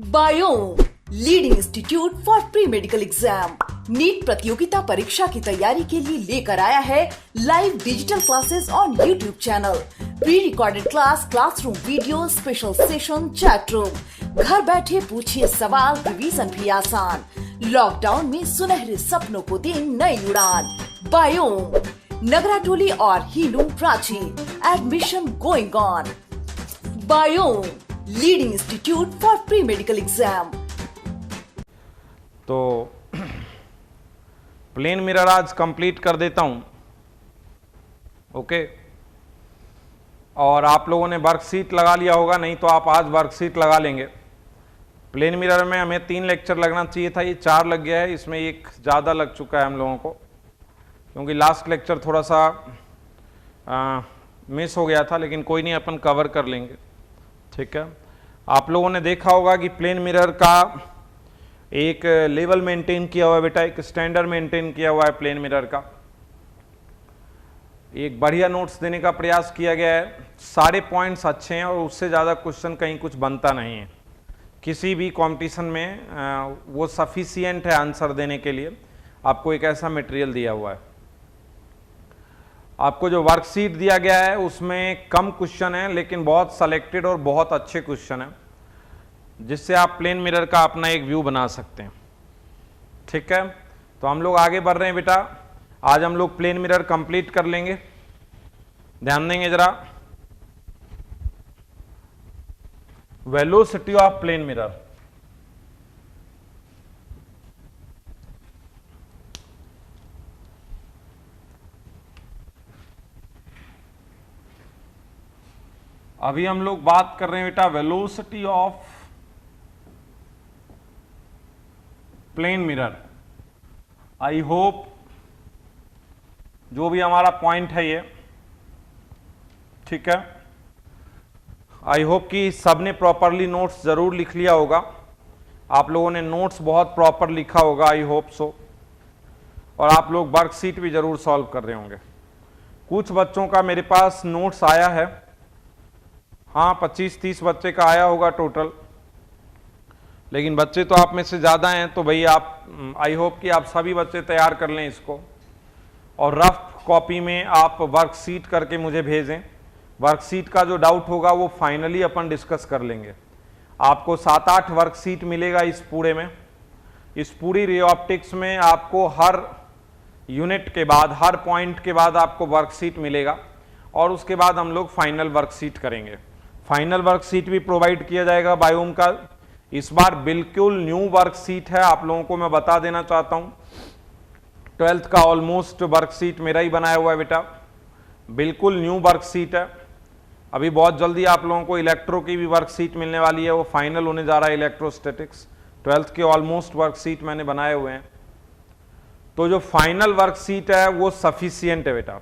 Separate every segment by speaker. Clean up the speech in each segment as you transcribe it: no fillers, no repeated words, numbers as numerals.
Speaker 1: Biome leading institute for pre medical exam NEET प्रतियोगिता परीक्षा की तैयारी के लिए लेकर आया है live digital classes on YouTube channel, pre recorded class, classroom video, special session, chat room. घर बैठे पूछिए सवाल, रिवीजन भी आसान। लॉकडाउन में सुनहरे सपनों को दे नई उड़ान। बायोम, नगराटोली और Hilu Prachi. Admission going on. Biome leading institute for pre medical exam.
Speaker 2: तो प्लेन मिरर आज कंप्लीट कर देता हूं, ओके। और आप लोगों ने वर्कशीट लगा लिया होगा, नहीं तो आप आज वर्कशीट लगा लेंगे। प्लेन मिरर में हमें 3 लेक्चर लगना चाहिए था, ये 4 लग गया है। इसमें एक ज़्यादा लग चुका है हम लोगों को, क्योंकि लास्ट लेक्चर थोड़ा सा मिस हो गया था, लेकिन कोई नहीं, अपन कवर कर लेंगे, ठीक है। आप लोगों ने देखा होगा कि प्लेन मिरर का एक लेवल मेंटेन किया हुआ है बेटा, एक स्टैंडर्ड मेंटेन किया हुआ है प्लेन मिरर का। एक बढ़िया नोट्स देने का प्रयास किया गया है, सारे पॉइंट्स अच्छे हैं और उससे ज़्यादा क्वेश्चन कहीं कुछ बनता नहीं है किसी भी कंपटीशन में। वो सफिशिएंट है आंसर देने के लिए। आपको एक ऐसा मटेरियल दिया हुआ है। आपको जो वर्कशीट दिया गया है उसमें कम क्वेश्चन है, लेकिन बहुत सेलेक्टेड और बहुत अच्छे क्वेश्चन हैं, जिससे आप प्लेन मिरर का अपना एक व्यू बना सकते हैं, ठीक है। तो हम लोग आगे बढ़ रहे हैं बेटा। आज हम लोग प्लेन मिरर कंप्लीट कर लेंगे। ध्यान देंगे जरा। Velocity of plane mirror. अभी हम लोग बात कर रहे हैं बेटा velocity of plane mirror. I hope जो भी हमारा पॉइंट है ये, ठीक है। आई होप कि सबने प्रॉपरली नोट्स जरूर लिख लिया होगा। आप लोगों ने नोट्स बहुत प्रॉपर लिखा होगा, आई होप सो। और आप लोग वर्कशीट भी जरूर सॉल्व कर रहे होंगे। कुछ बच्चों का मेरे पास नोट्स आया है, हाँ 25-30 बच्चे का आया होगा टोटल, लेकिन बच्चे तो आप में से ज़्यादा हैं। तो भाई आप, आई होप कि आप सभी बच्चे तैयार कर लें इसको, और रफ कॉपी में आप वर्कशीट करके मुझे भेजें। वर्कशीट का जो डाउट होगा वो फाइनली अपन डिस्कस कर लेंगे। आपको 7-8 वर्कशीट मिलेगा इस पूरे में। इस पूरी रे ऑप्टिक्स में आपको हर यूनिट के बाद, हर पॉइंट के बाद आपको वर्कशीट मिलेगा, और उसके बाद हम लोग फाइनल वर्कशीट करेंगे। फाइनल वर्कशीट भी प्रोवाइड किया जाएगा बायोम का। इस बार बिल्कुल न्यू वर्कशीट है, आप लोगों को मैं बता देना चाहता हूं। 12th का ऑलमोस्ट वर्कशीट मेरा ही बनाया हुआ है बेटा, बिल्कुल न्यू वर्कशीट है। अभी बहुत जल्दी आप लोगों को इलेक्ट्रो की भी वर्कशीट मिलने वाली है, वो फाइनल होने जा रहा है इलेक्ट्रोस्टैटिक्स। 12th के ऑलमोस्ट वर्कशीट मैंने बनाए हुए हैं। तो जो फाइनल वर्कशीट है वो सफिशियंट है बेटा।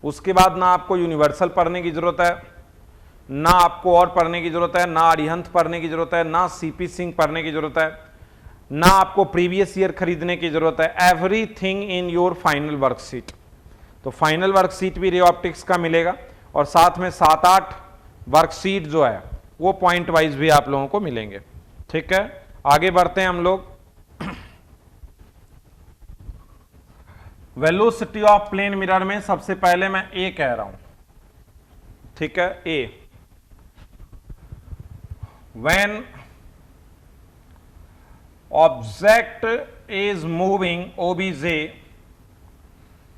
Speaker 2: उसके बाद ना आपको यूनिवर्सल पढ़ने की जरूरत है, ना आपको और पढ़ने की जरूरत है, ना अरिहंत पढ़ने की जरूरत है, ना सीपी सिंह पढ़ने की जरूरत है, ना आपको प्रीवियस ईयर खरीदने की जरूरत है। Everything in your final worksheet. तो फाइनल वर्कशीट भी रे ऑप्टिक्स का मिलेगा, और साथ में 7-8 वर्कशीट जो है वो पॉइंट वाइज भी आप लोगों को मिलेंगे, ठीक है। आगे बढ़ते हैं हम लोग। वेलोसिटी ऑफ प्लेन मिरर में सबसे पहले मैं ए कह रहा हूं, ठीक है। ए, when object is moving obj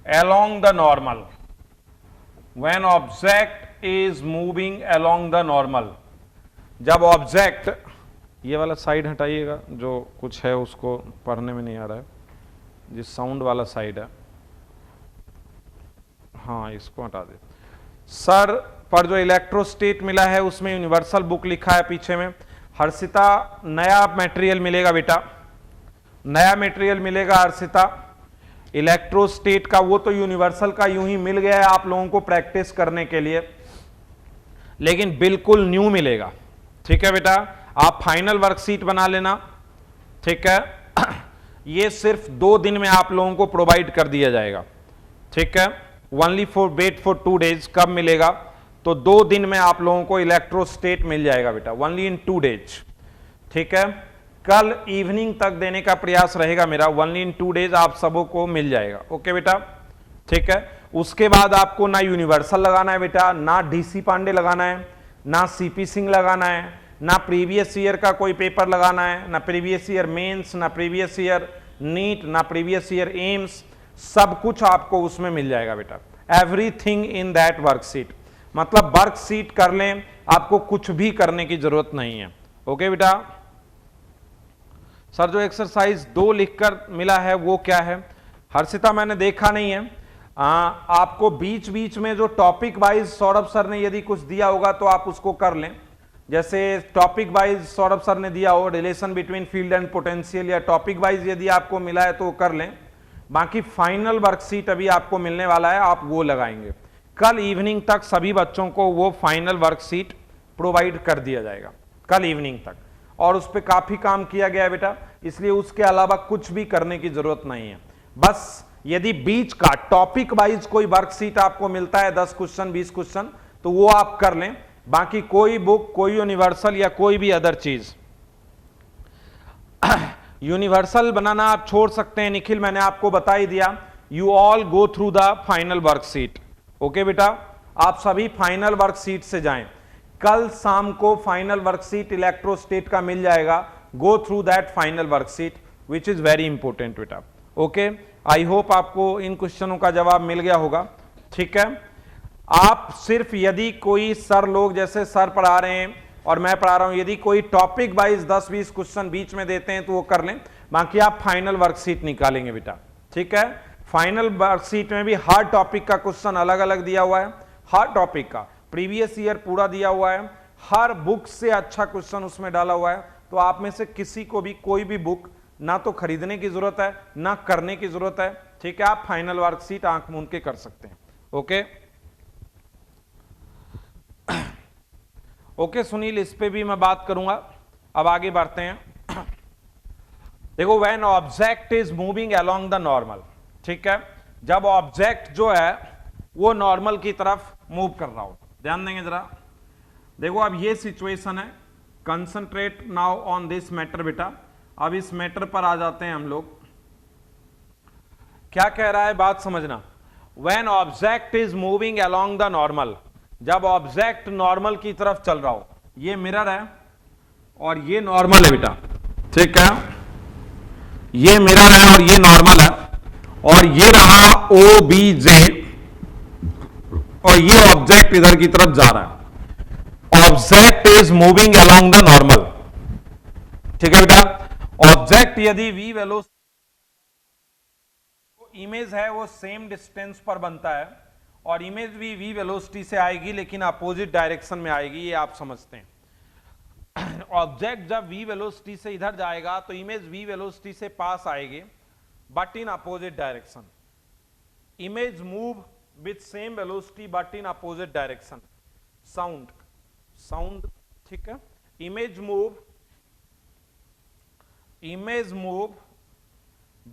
Speaker 2: along the normal, when object is moving along the normal, जब ऑब्जेक्ट, ये वाला साइड हटाइएगा, जो कुछ है उसको पढ़ने में नहीं आ रहा है, जिस साउंड वाला साइड है, हाँ इसको हटा दे सर। पर जो इलेक्ट्रोस्टेट मिला है उसमें यूनिवर्सल बुक लिखा है पीछे में। हर्षिता, नया मटेरियल मिलेगा बेटा, नया मटेरियल मिलेगा हर्षिता। इलेक्ट्रोस्टेट का वो तो यूनिवर्सल का यूं ही मिल गया है आप लोगों को प्रैक्टिस करने के लिए, लेकिन बिल्कुल न्यू मिलेगा, ठीक है बेटा। आप फाइनल वर्कशीट बना लेना, ठीक है। ये सिर्फ 2 दिन में आप लोगों को प्रोवाइड कर दिया जाएगा, ठीक है। Only for wait for 2 days। कब मिलेगा? तो 2 दिन में आप लोगों को इलेक्ट्रोस्टेट मिल जाएगा बेटा, ओनली इन 2 days। ठीक है, कल इवनिंग तक देने का प्रयास रहेगा मेरा, ओनली इन 2 डेज आप सबों को मिल जाएगा। ओके बेटा, ठीक है। उसके बाद आपको ना यूनिवर्सल लगाना है बेटा, ना डीसी पांडे लगाना है, ना सीपी सिंह लगाना है, ना प्रीवियस ईयर का कोई पेपर लगाना है, ना प्रीवियस ईयर मेंस, ना प्रीवियस ईयर नीट, ना प्रीवियस ईयर एम्स, सब कुछ आपको उसमें मिल जाएगा बेटा, एवरीथिंग इन दैट वर्कशीट। मतलब वर्कशीट कर लें, आपको कुछ भी करने की जरूरत नहीं है। ओके बेटा। सर जो एक्सरसाइज 2 लिखकर मिला है वो क्या है? हर्षिता मैंने देखा नहीं है। आपको बीच बीच में जो टॉपिक वाइज सौरभ सर ने यदि कुछ दिया होगा तो आप उसको कर लें। जैसे टॉपिक वाइज सौरभ सर ने दिया हो relation between field and potential, या टॉपिक वाइज यदि आपको मिला है तो कर लें। बाकी फाइनल वर्कशीट अभी आपको मिलने वाला है, आप वो लगाएंगे। कल इवनिंग तक सभी बच्चों को वो फाइनल वर्कशीट प्रोवाइड कर दिया जाएगा कल इवनिंग तक, और उस पर काफी काम किया गया है बेटा, इसलिए उसके अलावा कुछ भी करने की जरूरत नहीं है। बस यदि बीच का टॉपिक वाइज कोई वर्कशीट आपको मिलता है 10 क्वेश्चन 20 क्वेश्चन, तो वो आप कर लें। बाकी कोई बुक, कोई यूनिवर्सल या कोई भी अदर चीज यूनिवर्सल बनाना आप छोड़ सकते हैं निखिल, मैंने आपको बता ही दिया। You all go through the final worksheet. Okay बेटा, आप सभी फाइनल वर्कशीट से जाएं। कल शाम को फाइनल वर्कशीट इलेक्ट्रोस्टेट का मिल जाएगा। Go through that final worksheet which is very important बेटा। ओके, आई होप आपको इन क्वेश्चनों का जवाब मिल गया होगा। ठीक है, आप सिर्फ यदि कोई सर लोग जैसे सर पढ़ा रहे हैं और मैं पढ़ा रहा हूं, यदि कोई टॉपिक वाइज 10-20 क्वेश्चन बीच में देते हैं तो वो कर लें। बाकी आप फाइनल वर्कशीट निकालेंगे बेटा। ठीक है, फाइनल वर्कशीट में भी हर टॉपिक का क्वेश्चन अलग अलग दिया हुआ है, हर टॉपिक का प्रीवियस ईयर पूरा दिया हुआ है, हर बुक से अच्छा क्वेश्चन उसमें डाला हुआ है। तो आप में से किसी को भी कोई भी बुक ना तो खरीदने की जरूरत है ना करने की जरूरत है। ठीक है, आप फाइनल वर्कशीट आंख मूंद के कर सकते हैं। ओके ओके सुनील, इस पे भी मैं बात करूंगा। अब आगे बढ़ते हैं। देखो, when object is moving along the normal, ठीक है, जब ऑब्जेक्ट जो है वो नॉर्मल की तरफ मूव कर रहा हो, ध्यान देंगे जरा। देखो अब ये सिचुएशन है, concentrate now on this matter बेटा। अब इस मैटर पर आ जाते हैं हम लोग। क्या कह रहा है बात समझना। When object is moving along the normal, जब ऑब्जेक्ट नॉर्मल की तरफ चल रहा हो, ये मिरर है और ये नॉर्मल है बेटा। ठीक है, ये मिरर है और ये नॉर्मल है, और ये रहा OBJ, और ये ऑब्जेक्ट इधर की तरफ जा रहा है। Object is moving along the normal. ठीक है बेटा, ऑब्जेक्ट यदि v वेलोसिटी, इमेज है वो सेम डिस्टेंस पर बनता है, और इमेज भी v वेलोसिटी से आएगी लेकिन अपोजिट डायरेक्शन में आएगी, ये आप समझते हैं। ऑब्जेक्ट जब v वेलोसिटी से इधर जाएगा तो इमेज v वेलोसिटी से पास आएगी, but in opposite direction. Image move with same velocity but in opposite direction. Sound ठीक है, image move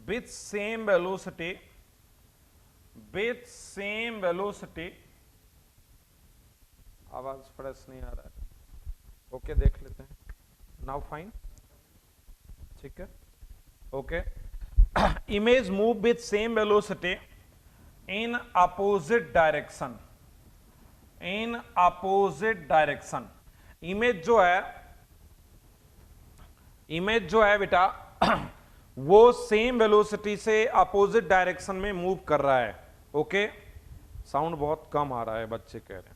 Speaker 2: with same velocity आवाज फ्रेश नहीं आ रहा है। ओके, देख लेते हैं। नाउ फाइन, ठीक है। Okay, image move with same velocity in opposite direction. Image जो है बेटा वो सेम वेलोसिटी से अपोजिट डायरेक्शन में मूव कर रहा है। ओके, साउंड बहुत कम आ रहा है, बच्चे कह रहे हैं।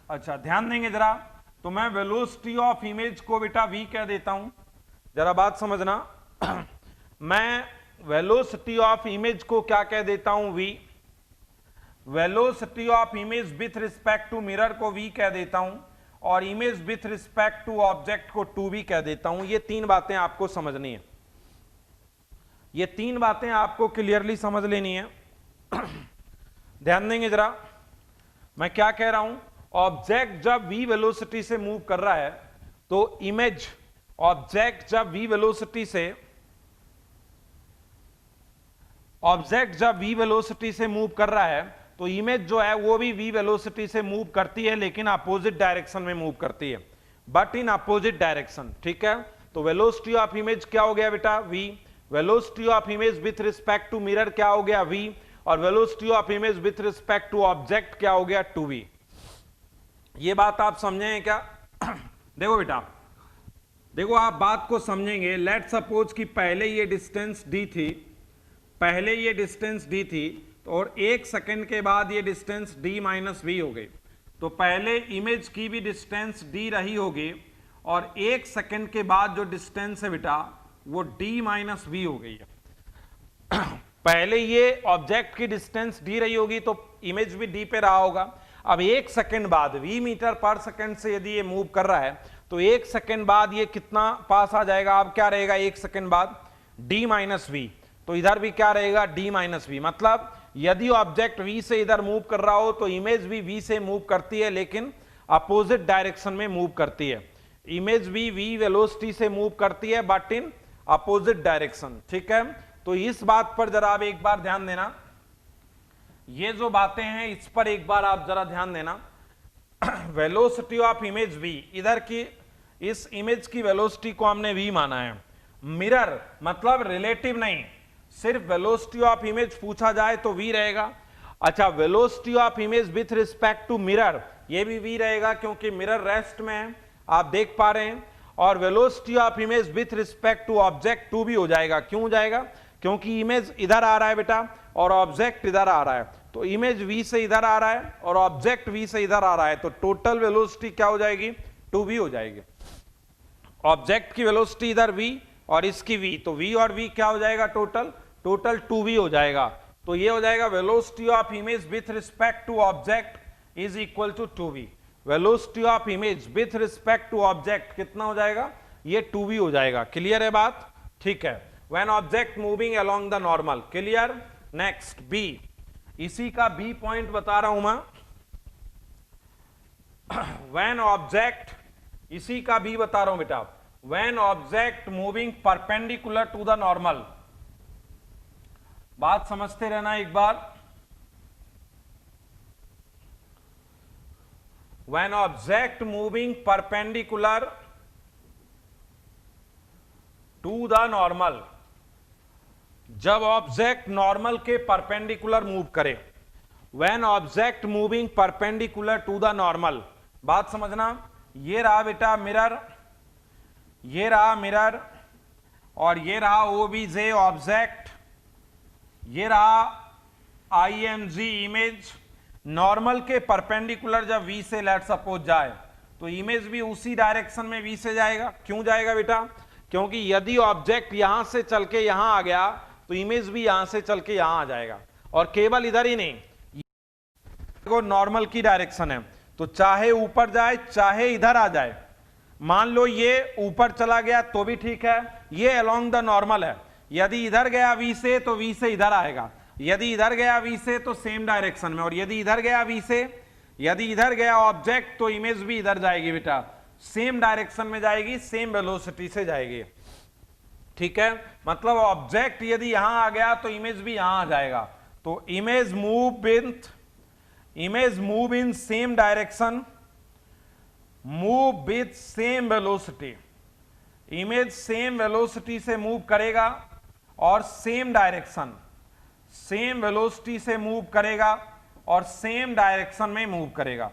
Speaker 2: अच्छा, ध्यान देंगे जरा। तो मैं वेलोसिटी ऑफ इमेज को बेटा v कह देता हूं, जरा बात समझना। मैं वेलोसिटी ऑफ इमेज को क्या कह देता हूं? v। Velocity of image with respect to mirror को v कह देता हूं, और image with respect to object को 2v कह देता हूं। ये 3 बातें आपको समझनी है, ये 3 बातें आपको क्लियरली समझ लेनी है। ध्यान देंगे जरा, मैं क्या कह रहा हूं। ऑब्जेक्ट जब v वेलोसिटी से मूव कर रहा है तो इमेज, ऑब्जेक्ट जब v वेलोसिटी से मूव कर रहा है तो इमेज जो है वो भी v वेलोसिटी से मूव करती है, लेकिन अपोजिट डायरेक्शन में मूव करती है। बट इन अपोजिट डायरेक्शन, ठीक है। तो वेलोसिटी ऑफ इमेज क्या हो गया बेटा v, velocity of image with respect to mirror क्या हो गया v, और velocity of image with respect to object क्या हो गया 2v। ये बात आप समझे हैं क्या? देखो बेटा, देखो आप बात को समझेंगे। लेट सपोज कि पहले ये डिस्टेंस d थी, पहले ये डिस्टेंस d थी, और 1 सेकंड के बाद ये डिस्टेंस d माइनस वी हो गई। तो पहले इमेज की भी डिस्टेंस d रही होगी, और 1 सेकंड के बाद जो डिस्टेंस है बेटा वो d माइनस वी हो गई है। पहले ये ऑब्जेक्ट की डिस्टेंस d रही होगी तो इमेज भी d पे रहा होगा। अब 1 सेकंड बाद v मीटर पर सेकंड से यदि ये मूव कर रहा है तो 1 सेकंड बाद ये कितना पास आ जाएगा? अब क्या रहेगा 1 सेकंड बाद? d minus V. तो इधर भी क्या रहेगा? d minus V. मतलब यदि ऑब्जेक्ट v से इधर मूव कर रहा हो तो इमेज भी v से मूव करती है, लेकिन अपोजिट डायरेक्शन में मूव करती है। इमेज भी v वेलोसिटी से मूव करती है बट इन अपोजिट डायरेक्शन, ठीक है। तो इस बात पर जरा आप एक बार ध्यान देना, ये जो बातें हैं इस पर एक बार आप जरा ध्यान देना। वेलोसिटी ऑफ इमेज v, इधर की इस इमेज की वेलोसिटी को हमने v माना है। मिरर मतलब रिलेटिव नहीं, सिर्फ वेलोसिटी ऑफ इमेज पूछा जाए तो v रहेगा। अच्छा, velocity of image with respect to mirror, ये भी v रहेगा क्योंकि मिरर रेस्ट में है, आप देख पा रहे हैं। और velocity of image with respect to object 2 भी हो जाएगा। क्यों हो जाएगा? क्योंकि इमेज इधर आ रहा है बेटा और ऑब्जेक्ट इधर आ रहा है, तो इमेज v से इधर आ रहा है और ऑब्जेक्ट v से इधर आ रहा है, तो टोटल वेलोसिटी क्या हो जाएगी? 2v हो जाएगी। ऑब्जेक्ट की वेलोसिटी इधर v और इसकी v, तो v और v क्या हो जाएगा? टोटल 2v हो जाएगा। तो ये हो जाएगा velocity of image with respect to object is equal to 2v। Velocity of image with respect to object कितना हो जाएगा? ये 2v हो जाएगा। क्लियर है बात? ठीक है। When object moving along the normal, clear. Next b, इसी का b पॉइंट बता रहा हूं मैं। व्हेन ऑब्जेक्ट, इसी का b बता रहा हूं बेटा। When object moving perpendicular to the normal, बात समझते रहना एक बार। When object moving perpendicular to the normal, जब ऑब्जेक्ट नॉर्मल के परपेंडिकुलर मूव करे। When object moving perpendicular to the normal, बात समझना। ये रहा बेटा मिरर, ये रहा मिरर, और ये रहा OBJ ऑब्जेक्ट, ये रहा IMG इमेज। नॉर्मल के परपेंडिकुलर जब v से लेट सपोज जाए तो इमेज भी उसी डायरेक्शन में v से जाएगा। क्यों जाएगा बेटा? क्योंकि यदि ऑब्जेक्ट यहां से चल के यहां आ गया तो इमेज भी यहां से चल के यहां आ जाएगा। और केवल इधर ही नहीं, वो नॉर्मल की डायरेक्शन है, तो चाहे ऊपर जाए चाहे इधर आ जाए। मान लो ये ऊपर चला गया तो भी ठीक है, ये अलोंग द नॉर्मल है। यदि इधर गया v से तो v से इधर आएगा, यदि इधर गया v से तो सेम डायरेक्शन में, और यदि इधर गया v से, यदि इधर गया ऑब्जेक्ट तो इमेज भी इधर जाएगी बेटा, सेम डायरेक्शन में जाएगी, सेम वेलोसिटी से जाएगी। ठीक है, मतलब ऑब्जेक्ट यदि यहां आ गया तो इमेज भी यहां आ जाएगा। तो image move in same direction, move with same velocity. Image same velocity से मूव करेगा और सेम डायरेक्शन, सेम वेलोसिटी से मूव करेगा और सेम डायरेक्शन में मूव करेगा।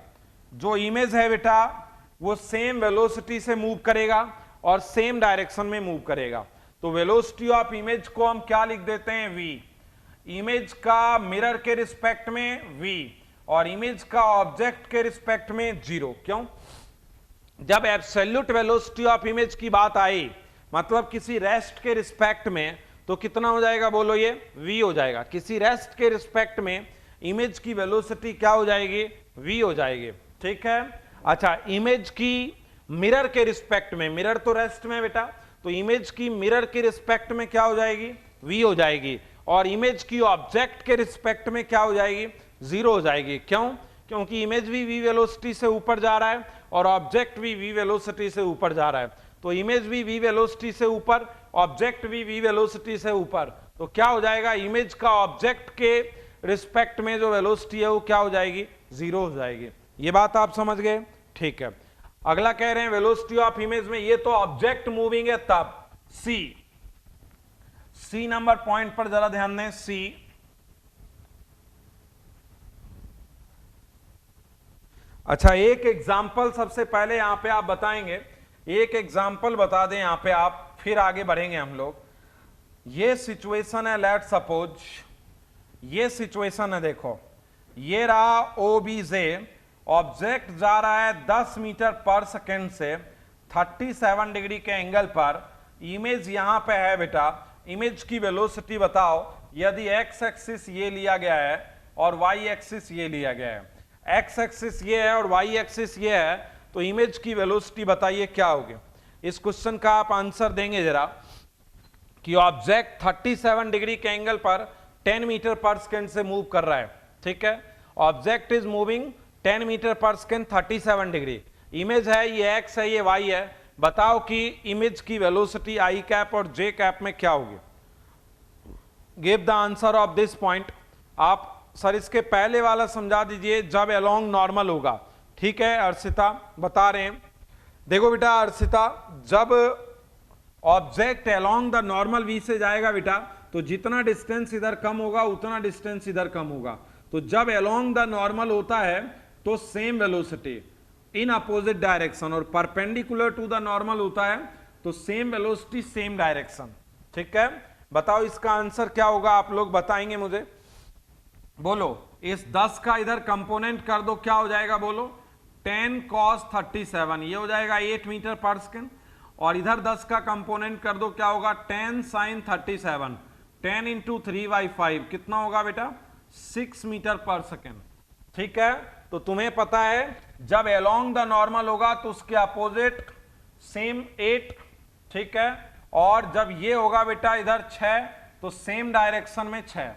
Speaker 2: जो इमेज है बेटा वो सेम वेलोसिटी से मूव करेगा और सेम डायरेक्शन में मूव करेगा। तो वेलोसिटी ऑफ इमेज को हम क्या लिख देते हैं? v। इमेज का मिरर के रिस्पेक्ट में v और इमेज का ऑब्जेक्ट के रिस्पेक्ट में 0। क्यों? जब एब्सोल्यूट वेलोसिटी ऑफ इमेज की बात आई, मतलब किसी रेस्ट के रिस्पेक्ट में, तो कितना हो जाएगा बोलो? ये v हो जाएगा। किसी रेस्ट के रिस्पेक्ट में इमेज की वेलोसिटी क्या हो जाएगी? v हो जाएगी। ठीक है। अच्छा, इमेज की मिरर के रिस्पेक्ट में, मिरर तो रेस्ट में बेटा, तो इमेज की मिरर के रिस्पेक्ट में क्या हो जाएगी? v हो जाएगी। और इमेज की ऑब्जेक्ट के रिस्पेक्ट में क्या हो जाएगी? 0 हो जाएगी। क्यों? क्योंकि इमेज भी v वेलोसिटी से ऊपर जा रहा है और ऑब्जेक्ट भी v वेलोसिटी से ऊपर जा रहा है। तो इमेज भी v वेलोसिटी से ऊपर, ऑब्जेक्ट भी v वेलोसिटी से ऊपर, तो क्या हो जाएगा? इमेज का ऑब्जेक्ट के रिस्पेक्ट में जो वेलोसिटी है वो क्या हो जाएगी? 0 हो जाएगी। ये बात आप समझ गए? ठीक है। अगला कह रहे हैं वेलोसिटी ऑफ इमेज में, ये तो ऑब्जेक्ट मूविंग है तब। सी नंबर पॉइंट पर जरा ध्यान दें। सी, अच्छा एक एग्जाम्पल सबसे पहले यहां पे आप बताएंगे, एक एग्जाम्पल बता दें यहां पे आप, फिर आगे बढ़ेंगे हम लोग। ये सिचुएशन है, लेट सपोज ये सिचुएशन है, देखो ये रहा ओबीजे, ऑब्जेक्ट जा रहा है 10 मीटर पर सेकेंड से 37 डिग्री के एंगल पर, इमेज यहां पे है बेटा, इमेज की वेलोसिटी बताओ यदि एक्स एक्सिस ये लिया गया है और वाई एक्सिस ये लिया गया है, एक्स एक्सिस ये है और वाई एक्सिस ये है, तो इमेज की वेलोसिटी बताइए क्या होगी। इस क्वेश्चन का आप आंसर देंगे जरा कि ऑब्जेक्ट 37 डिग्री के एंगल पर 10 मीटर पर सेकेंड से मूव कर रहा है, ठीक है, ऑब्जेक्ट इज मूविंग 10 मीटर पर सेकेंड 37 डिग्री, इमेज है ये एक्स है ये वाई है, बताओ कि इमेज की वेलोसिटी आई कैप और जे कैप में क्या होगी। Give the answer of this point. आप सर इसके पहले वाला समझा दीजिए, जब अलोंग नॉर्मल होगा, ठीक है अर्षिता बता रहे हैं। देखो बेटा अर्षिता, जब object along the normal V से जाएगा बेटा, तो जितना डिस्टेंस इधर कम होगा उतना डिस्टेंस इधर कम होगा, तो जब अलोंग द नॉर्मल होता है तो same velocity in opposite direction, और परपेंडिकुलर टू द नॉर्मल होता है तो सेम वेलोसिटी सेम डायरेक्शन, ठीक है। बताओ इसका आंसर क्या होगा, आप लोग बताएंगे मुझे, बोलो। इस 10 का इधर कंपोनेंट कर दो, क्या हो जाएगा बोलो, 10 cos 37, ये हो जाएगा 8 मीटर पर सेकेंड, और इधर 10 का कंपोनेंट कर दो, क्या होगा 10 sin 37, 10 इंटू 3/5 कितना होगा बेटा 6 मीटर पर सेकेंड, ठीक है। तो तुम्हें पता है जब अलोंग द नॉर्मल होगा तो उसके अपोजिट सेम 8, ठीक है, और जब ये होगा बेटा इधर 6 तो सेम डायरेक्शन में 6,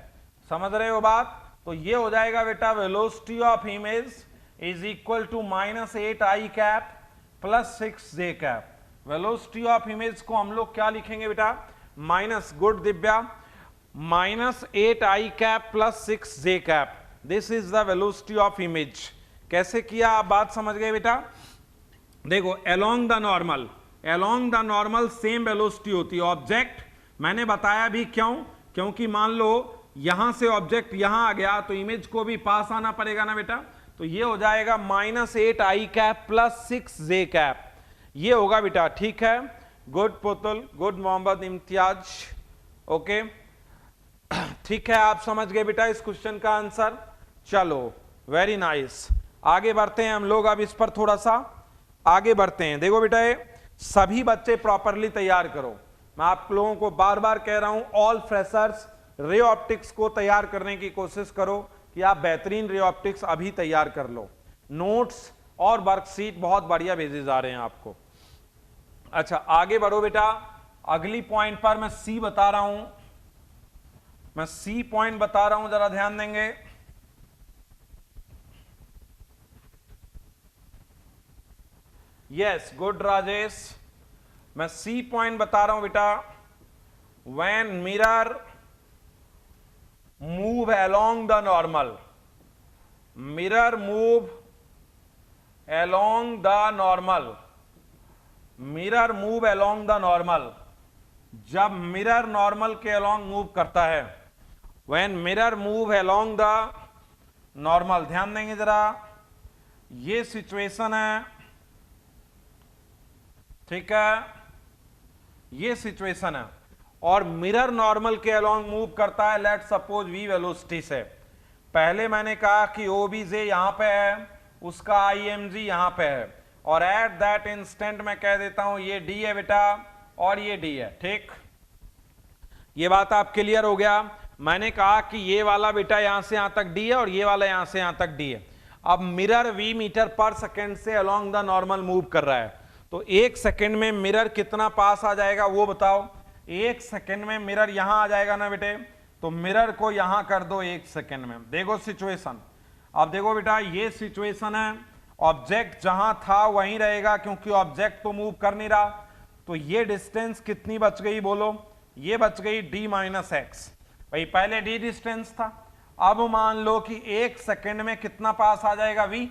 Speaker 2: समझ रहे हो बात। तो ये हो जाएगा बेटा velocity of image is equal to -8 I cap plus 6 J cap. Velocity of image को हम लोग क्या लिखेंगे बेटा, minus, good Divya, -8 I cap plus 6 J cap, this is the velocity of image. कैसे किया आप बात समझ गए बेटा। देखो along the normal, along the normal same velocity होती है, ऑब्जेक्ट मैंने बताया भी क्यों, क्योंकि मान लो यहां से ऑब्जेक्ट यहां आ गया तो इमेज को भी पास आना पड़ेगा ना बेटा, तो ये हो जाएगा -8 I cap plus 6 J cap, ये होगा बेटा, ठीक है। Good Putul, good Mohammad Imtiaz, okay ठीक है, आप समझ गए बेटा इस क्वेश्चन का आंसर। चलो वेरी नाइस, आगे बढ़ते हैं हम लोग, अब इस पर थोड़ा सा आगे बढ़ते हैं। देखो बेटा ये सभी बच्चे प्रॉपरली तैयार करो, मैं आप लोगों को बार बार कह रहा हूं, ऑल फ्रेशर्स रे ऑप्टिक्स को तैयार करने की कोशिश करो कि आप बेहतरीन रे ऑप्टिक्स अभी तैयार कर लो, नोट्स और वर्कशीट बहुत बढ़िया भेजे जा रहे हैं आपको। अच्छा आगे बढ़ो बेटा, अगली पॉइंट पर मैं सी बता रहा हूं, मैं सी पॉइंट बता रहा हूं, जरा ध्यान देंगे। यस गुड राजेश, मैं सी पॉइंट बता रहा हूं बेटा, when mirror move along the normal, mirror move along the normal, mirror move along the normal, जब मिरर नॉर्मल के along मूव करता है, when mirror move along the normal, ध्यान देंगे जरा, ये सिचुएशन है, ठीक है, ये सिचुएशन है और मिरर नॉर्मल के अलोंग मूव करता है, लेट सपोज वी वेलोसिटी से। पहले मैंने कहा कि ओबीजे यहां पे है, उसका आईएमजी यहां पे है, और एट दैट इंस्टेंट मैं कह देता हूं ये डी है बेटा और ये डी है, ठीक, ये बात आप क्लियर हो गया। मैंने कहा कि ये वाला बेटा यहां से यहां तक डी है और ये वाला यहां से यहां तक डी है। अब मिरर वी मीटर पर सेकेंड से अलोंग द नॉर्मल मूव कर रहा है, तो एक सेकेंड में मिरर कितना पास आ जाएगा वो बताओ। एक सेकेंड में मिरर यहां आ जाएगा ना बेटे, तो मिरर को यहां कर दो एक सेकेंड में। देखो सिचुएशन, अब देखो बेटा ये सिचुएशन है, ऑब्जेक्ट जहां था वहीं रहेगा क्योंकि ऑब्जेक्ट तो मूव कर नहीं रहा, तो ये डिस्टेंस कितनी बच गई बोलो, ये बच गई d माइनस एक्स, भाई पहले d डिस्टेंस था। अब मान लो कि एक सेकेंड में कितना पास आ जाएगा v,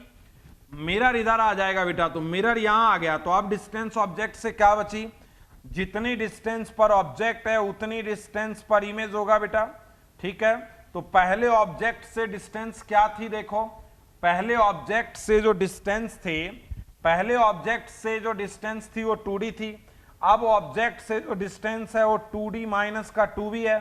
Speaker 2: मिरर इधर आ जाएगा बेटा, तो मिरर यहां आ गया, तो अब डिस्टेंस ऑब्जेक्ट से क्या बची, जितनी डिस्टेंस पर ऑब्जेक्ट है उतनी डिस्टेंस पर इमेज होगा बेटा, ठीक है। तो पहले ऑब्जेक्ट से डिस्टेंस क्या थी, देखो पहले ऑब्जेक्ट से जो डिस्टेंस थी, पहले ऑब्जेक्ट से जो डिस्टेंस थी वो 2D थी, अब ऑब्जेक्ट से जो डिस्टेंस है वो 2D माइनस का 2V है।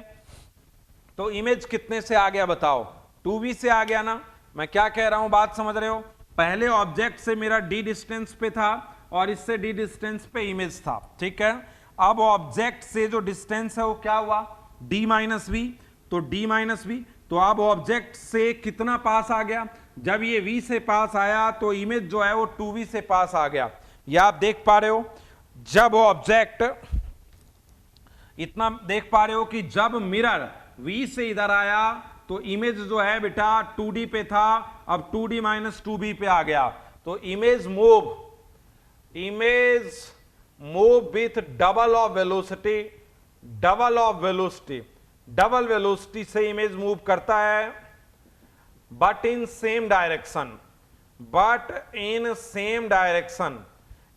Speaker 2: तो इमेज कितने से आ गया बताओ, 2V से आ गया ना। मैं क्या कह रहा हूं, बात समझ रहे हो, पहले ऑब्जेक्ट से मेरा D डिस्टेंस पे था और इससे D डिस्टेंस पे इमेज था, ठीक है। अब ऑब्जेक्ट से जो डिस्टेंस है वो क्या हुआ, D माइनस वी, तो D माइनस वी, तो अब ऑब्जेक्ट से कितना पास आ गया, जब ये V से पास आया तो इमेज जो है वो 2V से पास आ गया। ये आप देख पा रहे हो, जब ऑब्जेक्ट, इतना देख पा रहे हो कि जब मिरर V से इधर आया तो इमेज जो है बेटा 2D पे था, अब 2D माइनस 2B पे आ गया, तो image move with double of velocity, double velocity से इमेज मूव करता है, बट इन सेम डायरेक्शन।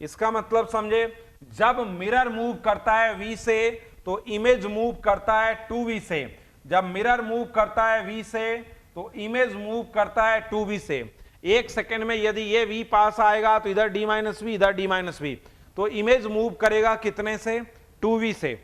Speaker 2: इसका मतलब समझे, जब मिरर मूव करता है V से तो इमेज मूव करता है 2V से, जब मिरर मूव करता है V से तो इमेज मूव करता है 2V से। एक सेकेंड में यदि ये V पास आएगा तो इधर D माइनस वी, इधर D माइनस वी, तो इमेज मूव करेगा कितने से, 2V से।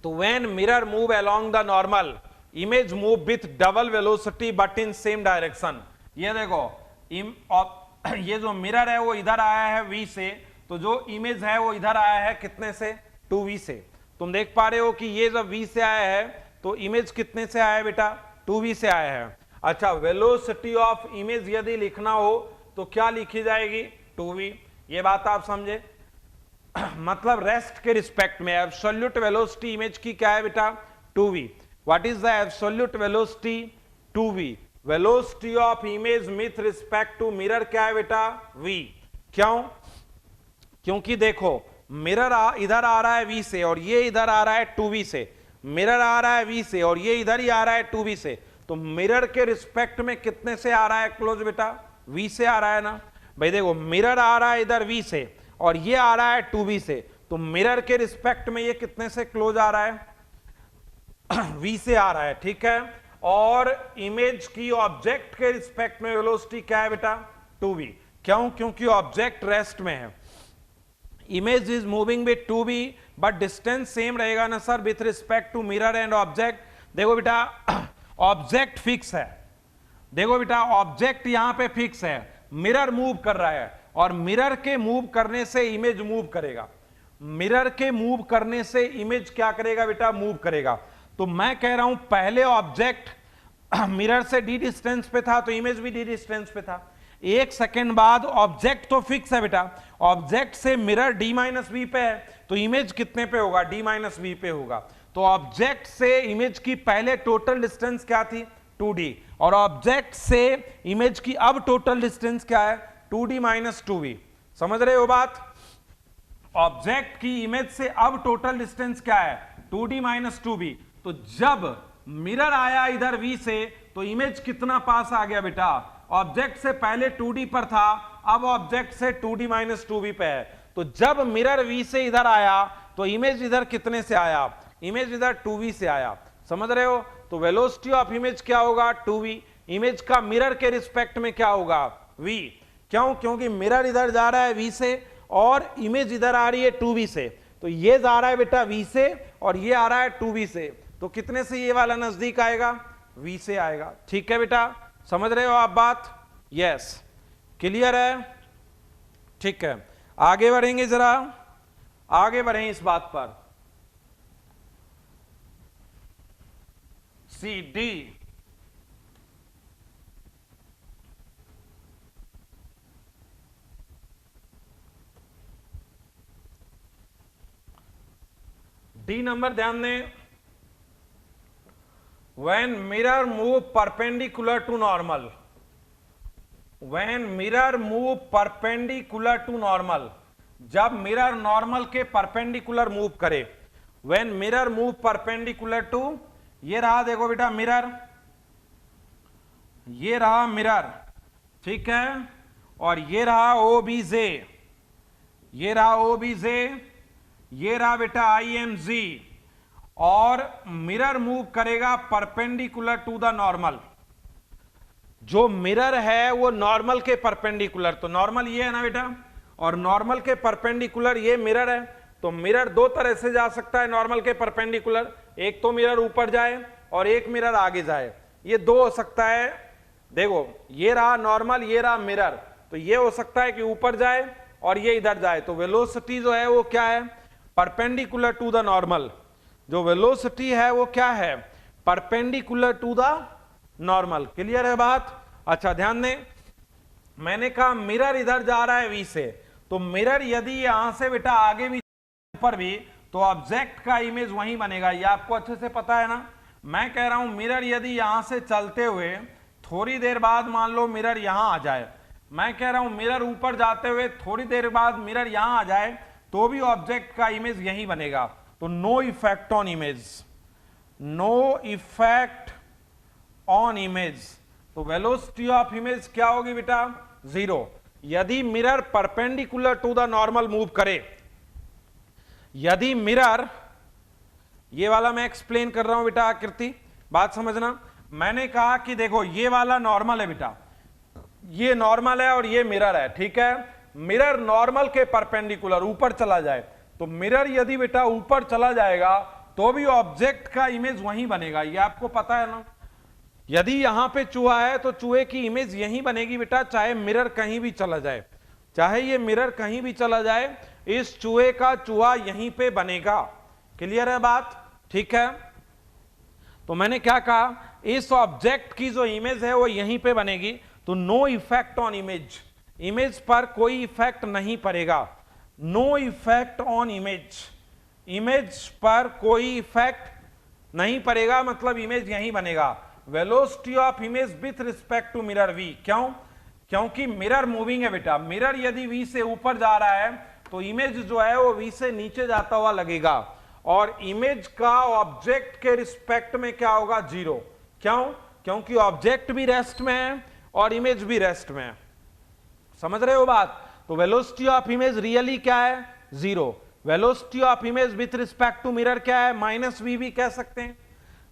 Speaker 2: तो when mirror move along the normal, image move with double velocity but in same direction. ये देखो, ये जो मिरर है वो इधर आया है V से, तो जो इमेज है वो इधर आया है कितने से, 2V से। तुम देख पा रहे हो कि ये जब V से आया है तो इमेज कितने से आया है बेटा, 2V से आया है। अच्छा, वेलोसिटी ऑफ इमेज यदि लिखना हो तो क्या लिखी जाएगी, 2V। ये बात आप समझे, मतलब रेस्ट के रिस्पेक्ट में एब्सोल्यूट वेलोसिटी इमेज की क्या है बेटा, 2V। What is the absolute velocity, 2V। Velocity of image with respect to mirror क्या है बेटा, V। क्यों, क्योंकि देखो मिरर इधर आ रहा है V से और ये इधर आ रहा है 2V से, मिरर आ रहा है V से और ये इधर ही आ रहा है 2V से, तो मिरर के रिस्पेक्ट में कितने से आ रहा है क्लोज बेटा, V से आ रहा है ना भाई। देखो मिरर आ रहा है इधर V से और ये आ रहा है 2V से, तो मिरर के रिस्पेक्ट में ये कितने से क्लोज आ रहा है, V से आ रहा है, ठीक है। और इमेज की ऑब्जेक्ट के रिस्पेक्ट में वेलोसिटी क्या है बेटा, 2V। क्यों, क्योंकि ऑब्जेक्ट रेस्ट में है। Image is moving with 2V but distance same रहेगा ना sir with respect to mirror and object. देखो बेटा ऑब्जेक्ट फिक्स है, देखो बेटा ऑब्जेक्ट यहां पे फिक्स है, मिरर मूव कर रहा है और मिरर के मूव करने से इमेज मूव करेगा, मिरर के मूव करने से इमेज क्या करेगा बेटा, मूव करेगा। तो मैं कह रहा हूं पहले ऑब्जेक्ट मिरर से D डिस्टेंस पे था तो इमेज भी D डिस्टेंस पे था। एक सेकेंड बाद ऑब्जेक्ट तो फिक्स है बेटा, ऑब्जेक्ट से मिरर D माइनस वी पे है तो इमेज कितने पे होगा, D माइनस वी पे होगा। तो ऑब्जेक्ट से इमेज की पहले टोटल डिस्टेंस क्या थी, 2D, और ऑब्जेक्ट से इमेज की अब टोटल डिस्टेंस क्या है, 2D माइनस 2V। समझ रहे हो बात, ऑब्जेक्ट की इमेज से अब टोटल डिस्टेंस क्या है, 2D माइनस 2V। तो जब मिरर आया इधर V से तो इमेज कितना पास आ गया बेटा, ऑब्जेक्ट से पहले 2D पर था, अब ऑब्जेक्ट से 2D माइनस 2V पे है। तो जब मिरर V से इधर आया तो इमेज इधर कितने से आया, इमेज इधर 2V से आया। समझ रहे हो, तो वेलोसिटी ऑफ इमेज क्या होगा, 2V। इमेज का मिरर के रिस्पेक्ट में क्या होगा, V। क्यों, क्योंकि मिरर इधर जा रहा है V से और इमेज इधर आ रही है 2V से, तो ये जा रहा है बेटा V से और ये आ रहा है 2V से, तो कितने से ये वाला नजदीक आएगा, V से आएगा। ठीक है बेटा, समझ रहे हो आप बात, यस, क्लियर है, ठीक है। आगे बढ़ेंगे, जरा आगे बढ़ें इस बात पर। सी डी, डी नंबर ध्यान दें, when mirror move perpendicular to normal, when mirror move perpendicular to normal, जब मिरर नॉर्मल के परपेंडिकुलर मूव करे, when mirror move perpendicular to, ये रहा देखो बेटा मिरर, ये रहा मिरर, ठीक है, और ये रहा ओ बी जे, ये रहा ओ बी जे, ये रहा बेटा आई एम जी, और मिरर मूव करेगा परपेंडिकुलर टू द नॉर्मल। जो मिरर है वो नॉर्मल के परपेंडिकुलर, तो नॉर्मल ये है ना बेटा, और नॉर्मल के परपेंडिकुलर ये मिरर है। तो मिरर दो तरह से जा सकता है नॉर्मल के परपेंडिकुलर, एक तो मिरर ऊपर जाए और एक मिरर आगे जाए, ये दो हो सकता है। देखो ये रहा नॉर्मल, ये रहा मिरर, तो ये हो सकता है कि ऊपर जाए और ये इधर जाए। तो वेलोसिटी जो है वो क्या है, परपेंडिकुलर टू द नॉर्मल। जो वेलोसिटी है वो क्या है, perpendicular to the normal. Clear है बात? अच्छा ध्यान दें, मैंने कहा मिरर इधर जा रहा है वी से, तो मिरर यदि यहां से बेटा आगे भी ऊपर भी, तो ऑब्जेक्ट का इमेज वहीं बनेगा। ये आपको अच्छे से पता है ना। मैं कह रहा हूं मिरर यदि यहां से चलते हुए थोड़ी देर बाद मान लो मिरर यहां आ जाए, मैं कह रहा हूं मिरर ऊपर जाते हुए थोड़ी देर बाद मिरर यहां आ जाए, तो भी ऑब्जेक्ट का इमेज यहीं बनेगा। तो no effect on image, no effect on image. तो वेलोसिटी ऑफ इमेज क्या होगी बेटा, जीरो। यदि mirror perpendicular to the normal move करे, यदि मिरर, ये वाला मैं एक्सप्लेन कर रहा हूं बेटा आकृति, बात समझना। मैंने कहा कि देखो ये वाला नॉर्मल है बेटा, ये नॉर्मल है और ये मिरर है, ठीक है। मिरर नॉर्मल के परपेंडिकुलर ऊपर चला जाए, तो मिरर यदि बेटा ऊपर चला जाएगा तो भी ऑब्जेक्ट का इमेज वहीं बनेगा, ये आपको पता है ना। यदि यहां पे चूहा है तो चूहे की इमेज यहीं बनेगी बेटा, चाहे मिरर कहीं भी चला जाए, चाहे ये मिरर कहीं भी चला जाए, इस चूहे का चूहा यहीं पे बनेगा। क्लियर है बात? ठीक है। तो मैंने क्या कहा, इस ऑब्जेक्ट की जो इमेज है वो यहीं पे बनेगी। तो no effect on image, image पर कोई इफेक्ट नहीं पड़ेगा। No effect on image, image पर कोई इफेक्ट नहीं पड़ेगा, मतलब इमेज यहीं बनेगा। Velocity of image with respect to mirror V, क्यों? क्योंकि मिरर मूविंग है बेटा। मिरर यदि वी से ऊपर जा रहा है तो इमेज जो है वो वी से नीचे जाता हुआ लगेगा, और इमेज का ऑब्जेक्ट के रिस्पेक्ट में क्या होगा, जीरो। क्यों? क्योंकि ऑब्जेक्ट भी रेस्ट में है और इमेज भी रेस्ट में है। समझ रहे हो बात? तो वेलोसिटी ऑफ इमेज रियली क्या है, zero. Velocity of image with respect to mirror क्या है, माइनस वी भी कह सकते हैं।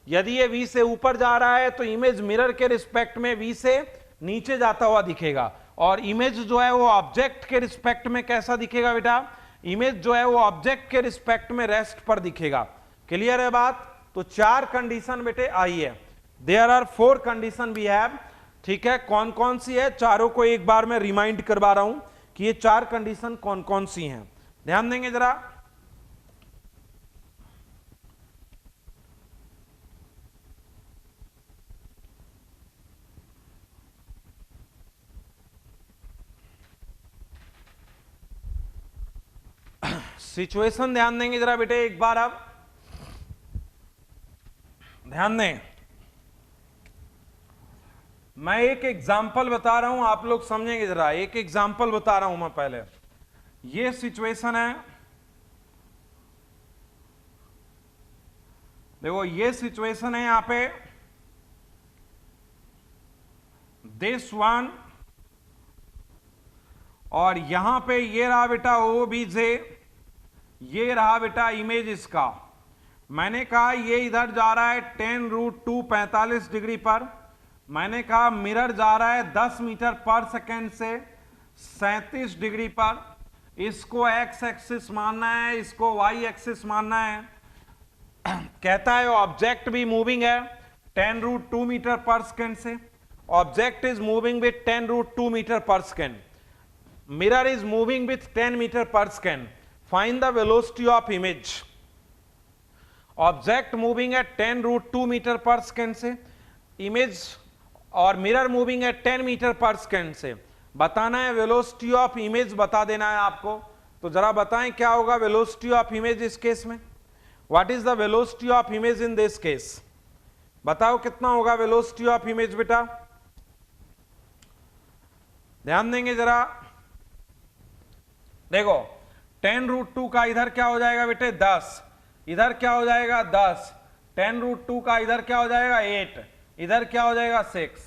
Speaker 2: यदि ये वी से ऊपर जा रहा है तो इमेज मिरर के रिस्पेक्ट में वी से नीचे जाता हुआ दिखेगा, और इमेज जो है वो ऑब्जेक्ट के रिस्पेक्ट में कैसा दिखेगा बेटा, इमेज जो है वो ऑब्जेक्ट के रिस्पेक्ट में रेस्ट पर दिखेगा। क्लियर है बात? तो चार कंडीशन बेटे आई है, there are 4 condition we have. ठीक है, कौन कौन सी है, चारों को एक बार मैं रिमाइंड करवा रहा हूं कि ये 4 कंडीशन कौन कौन सी हैं। ध्यान देंगे जरा। सिचुएशन ध्यान देंगे जरा बेटे एक बार, अब ध्यान दें। मैं एक एग्जाम्पल बता रहा हूं, आप लोग समझेंगे जरा। एक एग्जाम्पल बता रहा हूं मैं पहले। ये सिचुएशन है, देखो ये सिचुएशन है यहां पे, दिस वन, और यहां पे ये रहा बेटा ओ बी जे, ये रहा बेटा इमेज इसका। मैंने कहा ये इधर जा रहा है 10√2 45 डिग्री पर। मैंने कहा मिरर जा रहा है 10 मीटर पर सेकेंड से 37 डिग्री पर। इसको एक्स एक्सिस मानना है, इसको वाई एक्सिस मानना है। कहता है ऑब्जेक्ट भी मूविंग है 10√2 मीटर पर सेकेंड से। Object is moving with 10√2 metre पर second. Mirror is moving with 10 metre पर second. Find the velocity of image. Object moving है 10√2 मीटर पर सेकेंड से, इमेज और मिरर मूविंग है 10 मीटर पर सेकेंड से। बताना है वेलोसिटी ऑफ इमेज, बता देना है आपको। तो जरा बताएं क्या होगा वेलोसिटी ऑफ इमेज इस केस में। What is the velocity of image in this case? बताओ कितना होगा वेलोसिटी ऑफ इमेज बेटा, ध्यान देंगे जरा। देखो 10√2 का इधर क्या हो जाएगा बेटे 10, इधर क्या हो जाएगा 10, 10√2 का इधर क्या हो जाएगा 8, इधर क्या हो जाएगा 6।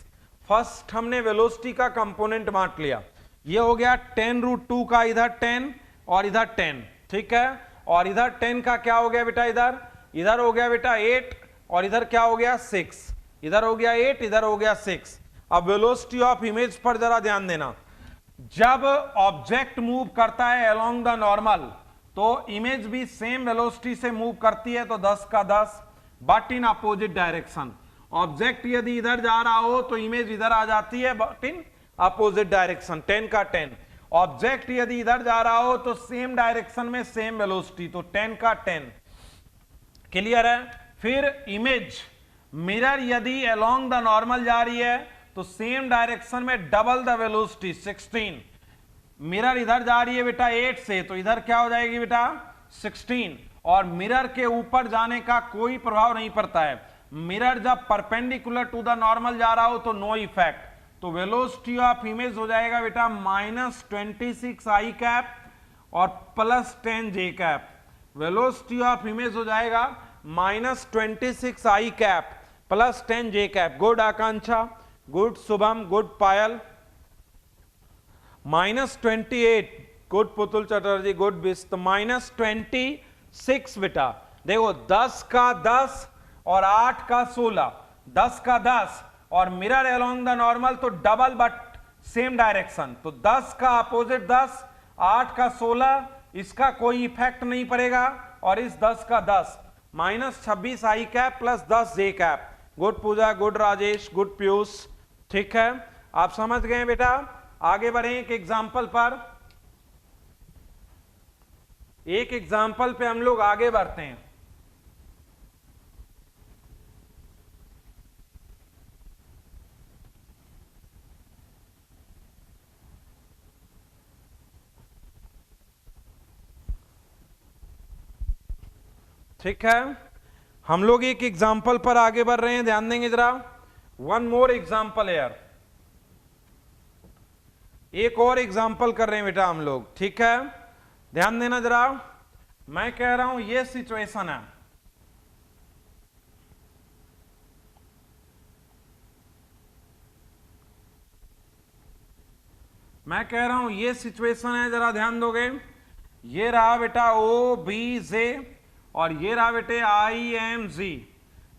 Speaker 2: फर्स्ट हमने वेलोसिटी का कंपोनेंट बांट लिया। ये हो गया 10√2 का इधर 10 और इधर 10, ठीक है। और इधर 10 का क्या हो गया बेटा, इधर हो गया बेटा 8 और इधर क्या हो गया 6, इधर हो गया 8, इधर हो गया 6। अब वेलोसिटी ऑफ इमेज पर जरा ध्यान देना, जब ऑब्जेक्ट मूव करता है अलोंग द नॉर्मल तो इमेज भी सेम वेलोसिटी से मूव करती है, तो 10 का 10, but in opposite direction. Object यदि इधर जा रहा हो तो इमेज इधर आ जाती है, बट इन अपोजिट डायरेक्शन, 10 का 10। ऑब्जेक्ट यदि इधर जा रहा हो तो सेम डायरेक्शन में सेम वेलोसिटी, तो 10 का 10। क्लियर है। फिर इमेज मिरर यदि अलोंग द नॉर्मल जा रही है तो सेम डायरेक्शन में डबल द वेलोसिटी 16। मिरर इधर जा रही है बेटा 8 से, तो इधर क्या हो जाएगी बेटा 16। और मिरर के ऊपर जाने का कोई प्रभाव नहीं पड़ता है, मिरर जब परपेंडिकुलर टू द नॉर्मल जा रहा हो तो नो इफेक्ट। तो वेलोसिटी ऑफ इमेज हो जाएगा बेटा -26 i कैप और +10 j cap. Velocity of image हो जाएगा -26 i cap +10 j cap. Good Akanksha, good Shubham, good Payal. -28 good Putul Chatterjee, good Bisht. -26 बेटा देखो 10 का 10 और 8 का 16, 10 का 10 और मिरर अलोंग द नॉर्मल तो डबल बट सेम डायरेक्शन, तो 10 का अपोजिट 10, 8 का 16, इसका कोई इफेक्ट नहीं पड़ेगा। और इस 10 का 10 -26 i cap +10 j cap. Good Pooja, good Rajesh, good Piyush, ठीक है। आप समझ गए बेटा। आगे बढ़े एक एग्जाम्पल पर, एक एग्जाम्पल पे हम लोग आगे बढ़ते हैं। ठीक है, हम लोग एक एग्जाम्पल पर आगे बढ़ रहे हैं, ध्यान देंगे जरा। वन मोर एग्जाम्पल यार, एक और एग्जाम्पल कर रहे हैं बेटा हम लोग, ठीक है। ध्यान देना जरा, मैं कह रहा हूं ये सिचुएशन है, मैं कह रहा हूं ये सिचुएशन है, जरा ध्यान दोगे। ये रहा बेटा OBJ और ये रहा बेटे IMG,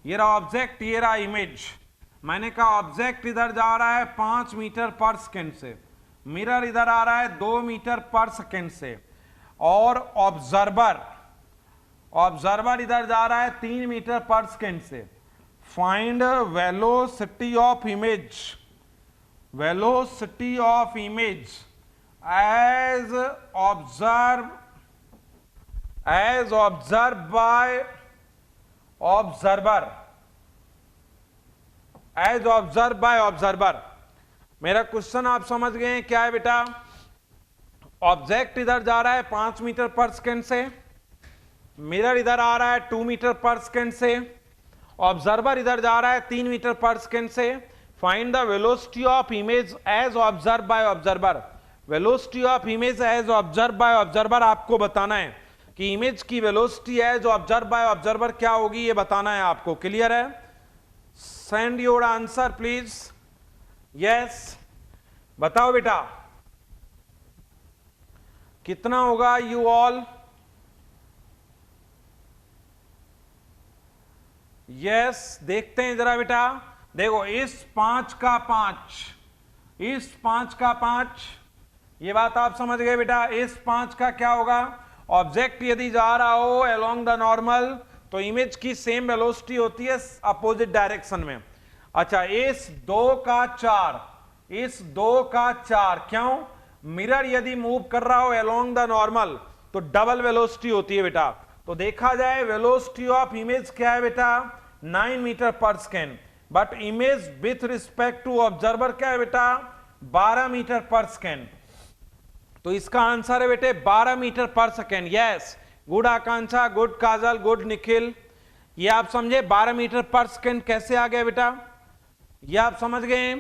Speaker 2: ये रहा ऑब्जेक्ट, ये रहा इमेज। मैंने कहा ऑब्जेक्ट इधर जा रहा है 5 मीटर पर सेकेंड से, मिरर इधर आ रहा है 2 मीटर पर सेकेंड से, और ऑब्जर्वर इधर जा रहा है 3 मीटर पर सेकेंड से। Find velocity of image, velocity of image as observe by observer, as observe by observer. मेरा क्वेश्चन आप समझ गए हैं क्या है बेटा। ऑब्जेक्ट इधर जा रहा है 5 मीटर पर सेकेंड से, मिरर इधर आ रहा है 2 मीटर पर सेकेंड से, ऑब्जर्वर इधर जा रहा है 3 मीटर पर सेकेंड से। Find the velocity of image as observe by observer. Velocity of image as observe by observer आपको बताना है कि इमेज की velocity as observe by observer क्या होगी, ये बताना है आपको। क्लियर है? Send your answer please. Yes, बताओ बेटा कितना होगा यू ऑल। यस, देखते हैं जरा बेटा। देखो इस 5 का 5, इस 5 का 5, ये बात आप समझ गए बेटा। इस 5 का क्या होगा, ऑब्जेक्ट यदि जा रहा हो अलोंग द नॉर्मल तो इमेज की सेम वेलोसिटी होती है अपोजिट डायरेक्शन में। अच्छा, इस 2 का 4, इस 2 का 4, क्यों? मिरर यदि मूव कर रहा हो अलोंग द नॉर्मल तो डबल वेलोसिटी होती है बेटा। तो देखा जाए वेलोसिटी ऑफ इमेज क्या है बेटा, 9 मीटर पर second, but image with respect to observer क्या है बेटा, 12 मीटर पर सेकेंड। तो इसका आंसर है बेटे 12 मीटर पर second. Yes, good Akanksha, good काजल, गुड निखिल। ये आप समझे 12 मीटर पर सेकेंड कैसे आ गया बेटा, ये आप समझ गए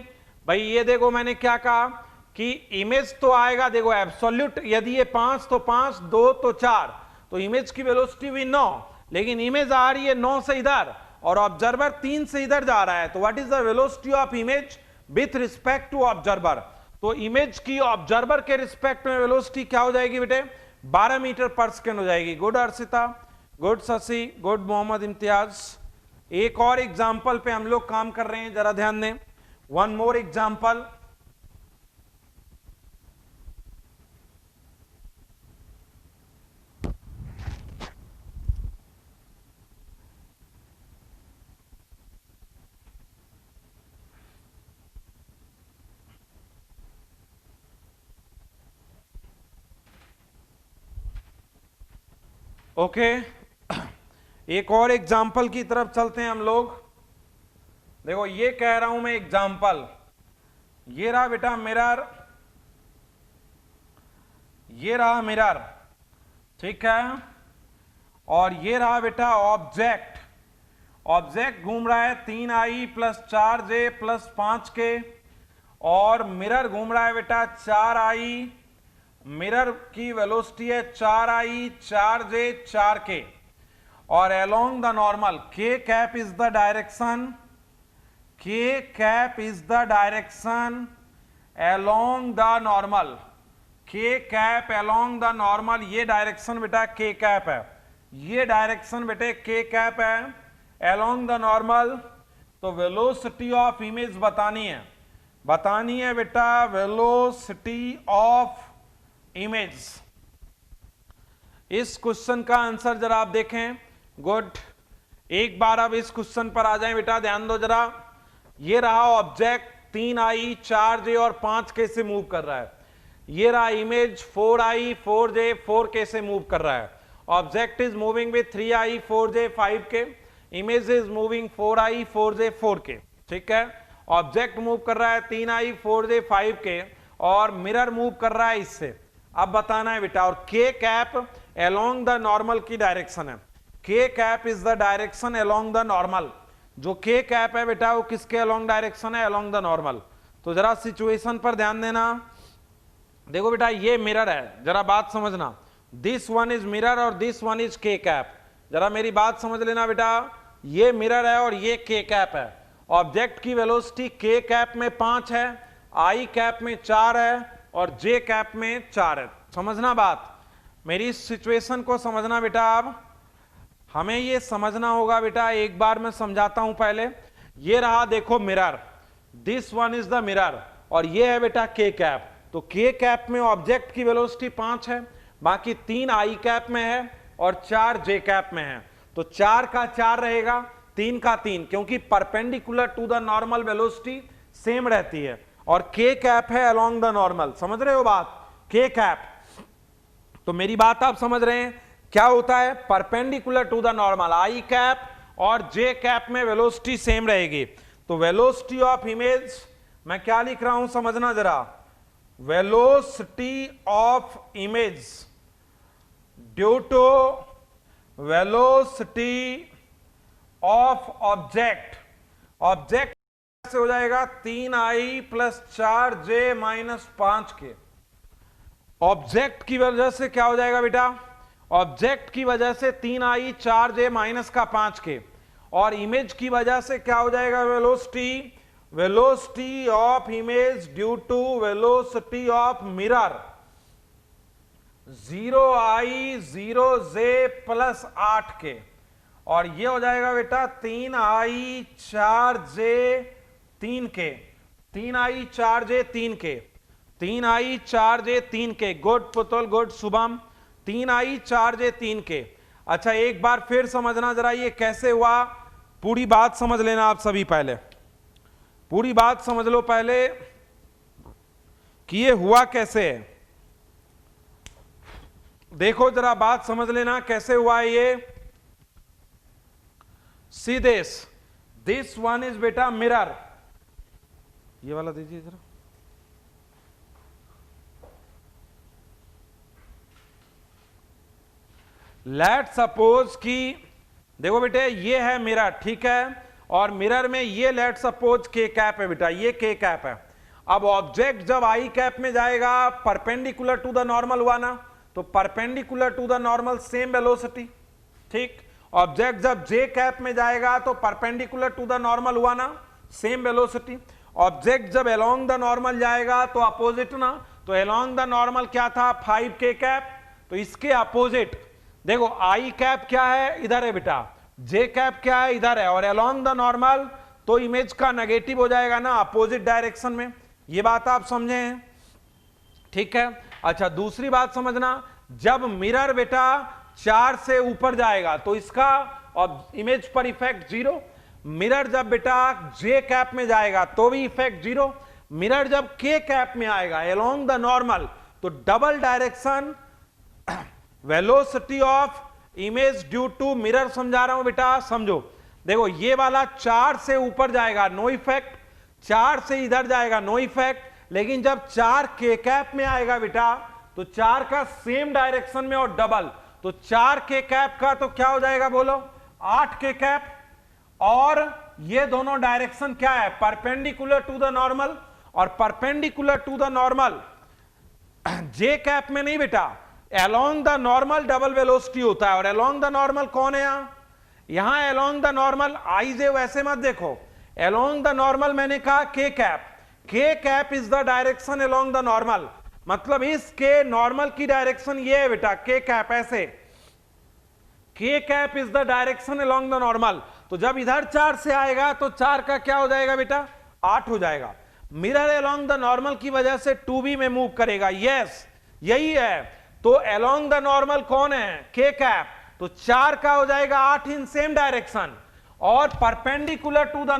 Speaker 2: भाई। ये देखो मैंने क्या कहा कि इमेज तो आएगा, देखो एब्सोल्यूट यदि ये 5 तो 5, 2 तो 4, तो इमेज की वेलोसिटी भी 9, लेकिन इमेज आ रही है 9 से इधर और ऑब्जर्वर 3 से इधर जा रहा है। तो what is the velocity of image with respect to observer. तो इमेज की ऑब्जर्वर के रिस्पेक्ट में वेलोसिटी क्या हो जाएगी बेटे, 12 मीटर पर सेकेंड हो जाएगी। Good Arshita, good Shashi, good Mohammad Imtiaz. एक और एग्जाम्पल पे हम लोग काम कर रहे हैं, जरा ध्यान दें। One more example. ओके एक और एग्जाम्पल की तरफ चलते हैं हम लोग। देखो ये कह रहा हूं मैं एग्जाम्पल, ये रहा बेटा मिरर, ये रहा मिरर, ठीक है, और ये रहा बेटा ऑब्जेक्ट। ऑब्जेक्ट घूम रहा है 3i plus 4j plus 5k, और मिरर घूम रहा है बेटा 4i, मिरर की वेलोसिटी है 4i 4j 4k, और along the normal k cap is the direction, k cap is the direction along the normal, k cap along the normal, ये direction बेटा k कैप है, ये डायरेक्शन बेटे k cap है along the normal. तो velocity of image बतानी है बेटा, वेलोसिटी ऑफ इमेज। इस क्वेश्चन का आंसर जरा आप देखें। गुड, एक बार अब इस क्वेश्चन पर आ जाएं बेटा, ध्यान दो जरा। ये रहा ऑब्जेक्ट 3i 4j और 5k से मूव कर रहा है, ये रहा इमेज 4i 4j 4k से मूव कर रहा है। Object is moving with 3i 4j 5k, image is moving 4i 4j 4k, ठीक है। ऑब्जेक्ट मूव कर रहा है 3i 4j 5k और मिरर मूव कर रहा है इससे। अब बताना है बेटा, और k cap along the normal की डायरेक्शन है, k cap is the direction along the normal. जो k कैप है बेटा वो किसके अलोंग डायरेक्शन है, अलोंग द नॉर्मल। तो जरा सिचुएशन पर ध्यान देना। देखो बेटा ये मिरर है, जरा बात समझना, दिस वन इज मिरर और this one is k cap. जरा मेरी बात समझ लेना बेटा, ये मिरर है और ये k कैप है। ऑब्जेक्ट की वेलोसिटी k कैप में 5 है, i कैप में 4 है और j कैप में 4 है। समझना बात, मेरी इस सिचुएशन को समझना बेटा। अब हमें ये समझना होगा बेटा, एक बार मैं समझाता हूं पहले। ये रहा देखो mirror, this one is the mirror, और ये है बेटा k कैप। तो k कैप में ऑब्जेक्ट की वेलोसिटी 5 है, बाकी 3 i कैप में है और 4 j कैप में है। तो 4 का 4 रहेगा, 3 का 3, क्योंकि perpendicular to the normal velocity same रहती है, और k कैप है अलोंग द नॉर्मल। समझ रहे हो बात, k कैप। तो मेरी बात आप समझ रहे हैं, क्या होता है, perpendicular to the normal i cap और j कैप में वेलोसिटी सेम रहेगी। तो वेलोसिटी ऑफ इमेज मैं क्या लिख रहा हूं समझना जरा, velocity of image due to velocity of object. Object से हो जाएगा 3i plus 4j minus 5k। Object की वजह से क्या हो जाएगा बेटा, ऑब्जेक्ट की वजह से 3i 4j माइनस का 5k, और इमेज की वजह से क्या हो जाएगा velocity, velocity of image due to velocity of mirror 0i 0j plus 8k, और ये हो जाएगा बेटा 3i 4j 3k, 3i 4j 3k, 3i 4j 3k। Good Putul, good Shubham, 3i 4j 3k। अच्छा एक बार फिर समझना जरा ये कैसे हुआ, पूरी बात समझ लेना आप सभी, पहले पूरी बात समझ लो पहले कि ये हुआ कैसे है। देखो जरा बात समझ लेना कैसे हुआ है ये। सी दिस वन इज बेटा मिरर, ये वाला दीजिए जरा। लेट सपोज कि देखो बेटे ये है मिरर, ठीक है, और मिरर में ये लेट सपोज k कैप है बेटा, ये k कैप है। अब ऑब्जेक्ट जब i कैप में जाएगा परपेंडिकुलर टू द नॉर्मल हुआ ना, तो perpendicular to the normal same velocity, ठीक। ऑब्जेक्ट जब j कैप में जाएगा तो परपेंडिकुलर टू द नॉर्मल हुआ ना, सेम वेलोसिटी। ऑब्जेक्ट जब अलोंग द नॉर्मल जाएगा तो अपोजिट ना, तो अलोंग द नॉर्मल क्या था 5k कैप, तो इसके अपोजिट देखो आई कैप क्या है इधर है बेटा, जे कैप क्या है इधर है, और अलोंग द नॉर्मल तो इमेज का नेगेटिव हो जाएगा ना अपोजिट डायरेक्शन में। ये बात आप समझे हैं, ठीक है। अच्छा दूसरी बात समझना, जब मिरर बेटा 4 से ऊपर जाएगा तो इसका और इमेज पर इफेक्ट 0, मिरर जब बेटा जे कैप में जाएगा तो भी इफेक्ट 0, मिरर जब के कैप में आएगा अलोंग द नॉर्मल तो double direction velocity of image due to mirror. समझा रहा हूं बेटा, समझो। देखो ये वाला 4 से ऊपर जाएगा नो इफेक्ट, 4 से इधर जाएगा नो इफेक्ट, लेकिन जब 4 के कैप में आएगा बेटा तो 4 का सेम डायरेक्शन में और डबल, तो 4 के कैप का तो क्या हो जाएगा बोलो 8 के कैप, और ये दोनों डायरेक्शन क्या है परपेंडिकुलर टू द नॉर्मल, और perpendicular to the normal j cap में नहीं बेटा, along the normal double velocity होता है, और अलोंग द नॉर्मल कौन है यहां along the normal i j वैसे मत देखो, अलोंग द नॉर्मल मैंने कहा k cap is the direction along the normal, मतलब इस के नॉर्मल की डायरेक्शन ये है बेटा के कैप, ऐसे के cap is the direction along the normal, तो जब इधर 4 से आएगा तो 4 का क्या हो जाएगा बेटा 8 हो जाएगा। मिरर अलोंग द नॉर्मल की वजह से 2b में मूव करेगा, यस यही है, तो अलोंग द नॉर्मल कौन है के कैप, तो 4 का हो जाएगा 8 इन सेम डायरेक्शन, और perpendicular to the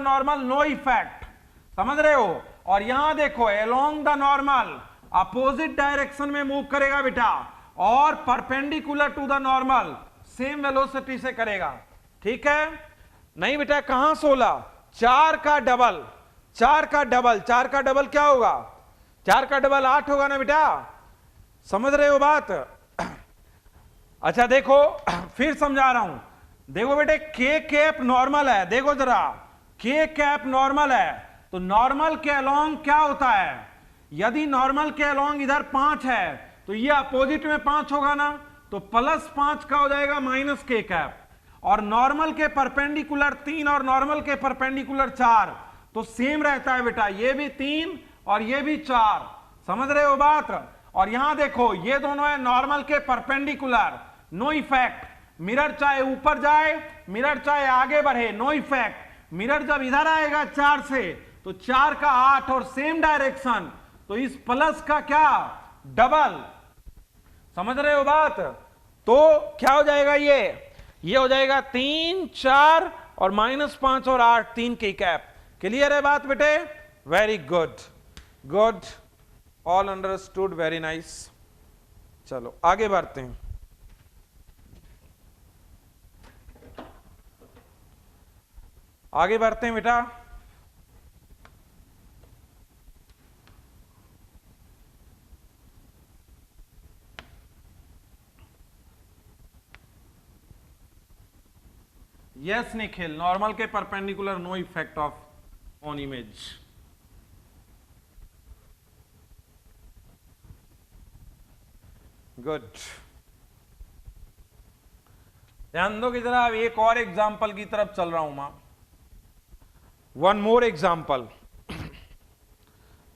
Speaker 2: normal no effect, समझ रहे हो। और यहां देखो along the normal opposite direction में मूव करेगा बेटा, और perpendicular to the normal same velocity से करेगा, ठीक है। नहीं बेटा कहां 16, 4 का डबल क्या होगा 4 का डबल 8 होगा ना बेटा, समझ रहे हो बात। अच्छा देखो फिर समझा रहा हूं, देखो बेटे के कैप नॉर्मल है, देखो जरा के कैप नॉर्मल है, तो नॉर्मल के अलोंग क्या होता है, यदि नॉर्मल के अलोंग इधर 5 है तो ये अपोजिट में 5 होगा ना, तो +5 का हो जाएगा माइनस के कैप, और नॉर्मल के परपेंडिकुलर 3 और नॉर्मल के परपेंडिकुलर 4, तो सेम रहता है बेटा, ये भी 3 और ये भी 4, समझ रहे हो बात। और यहां देखो ये दोनों है नॉर्मल के परपेंडिकुलर नो इफेक्ट, मिरर चाहे ऊपर जाए मिरर चाहे आगे बढ़े नो इफेक्ट, मिरर जब इधर आएगा 4 से तो 4 का 8 और सेम डायरेक्शन, तो इस प्लस का क्या डबल, समझ रहे हो बात। तो क्या हो जाएगा ये हो जाएगा 3 4 और -5 और 8 3 की कैप, क्लियर है बात बेटे, very good all understood, very nice. चलो आगे बढ़ते हैं, बेटा। यस निखिल, नॉर्मल के perpendicular no effect of on image. Good, ध्यान दो कि जरा अब एक और एग्जाम्पल की तरफ चल रहा हूं मैं, वन मोर एग्जाम्पल,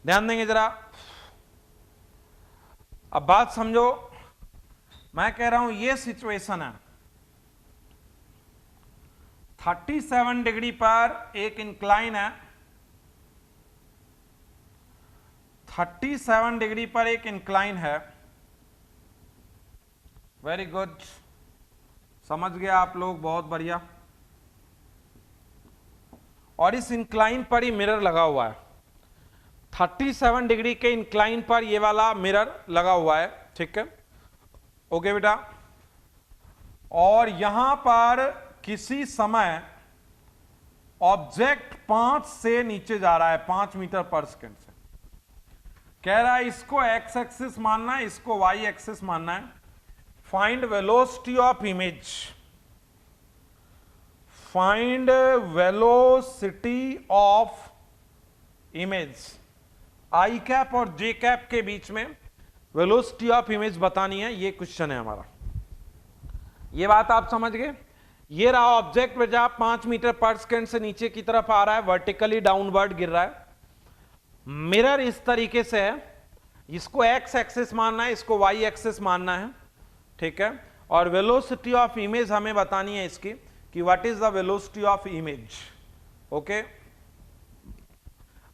Speaker 2: ध्यान देंगे जरा। अब बात समझो, मैं कह रहा हूं ये सिचुएशन है 37 डिग्री पर एक इंक्लाइन है, 37 डिग्री पर एक इंक्लाइन है, वेरी गुड, समझ गया आप लोग, बहुत बढ़िया। और इस इंक्लाइन पर ही मिरर लगा हुआ है, 37 डिग्री के इंक्लाइन पर ये वाला मिरर लगा हुआ है, ठीक है, ओके बेटा। और यहां पर किसी समय ऑब्जेक्ट 5 से नीचे जा रहा है, 5 मीटर पर सेकंड से, कह रहा है इसको एक्स एक्सिस मानना है, इसको वाई एक्सिस मानना है। Find velocity of image, find velocity of image, I cap और जे कैप के बीच में वेलोसिटी ऑफ इमेज बतानी है, ये क्वेश्चन है हमारा। ये बात आप समझ गए, ये रहा ऑब्जेक्ट बेटा 5 मीटर पर सेकंड से नीचे की तरफ आ रहा है, वर्टिकली डाउनवर्ड गिर रहा है। मिरर इस तरीके से है, इसको एक्स एक्सिस मानना है, इसको वाई एक्सिस मानना है, ठीक है। और वेलोसिटी ऑफ इमेज हमें बतानी है इसकी कि what is the velocity of image. Okay,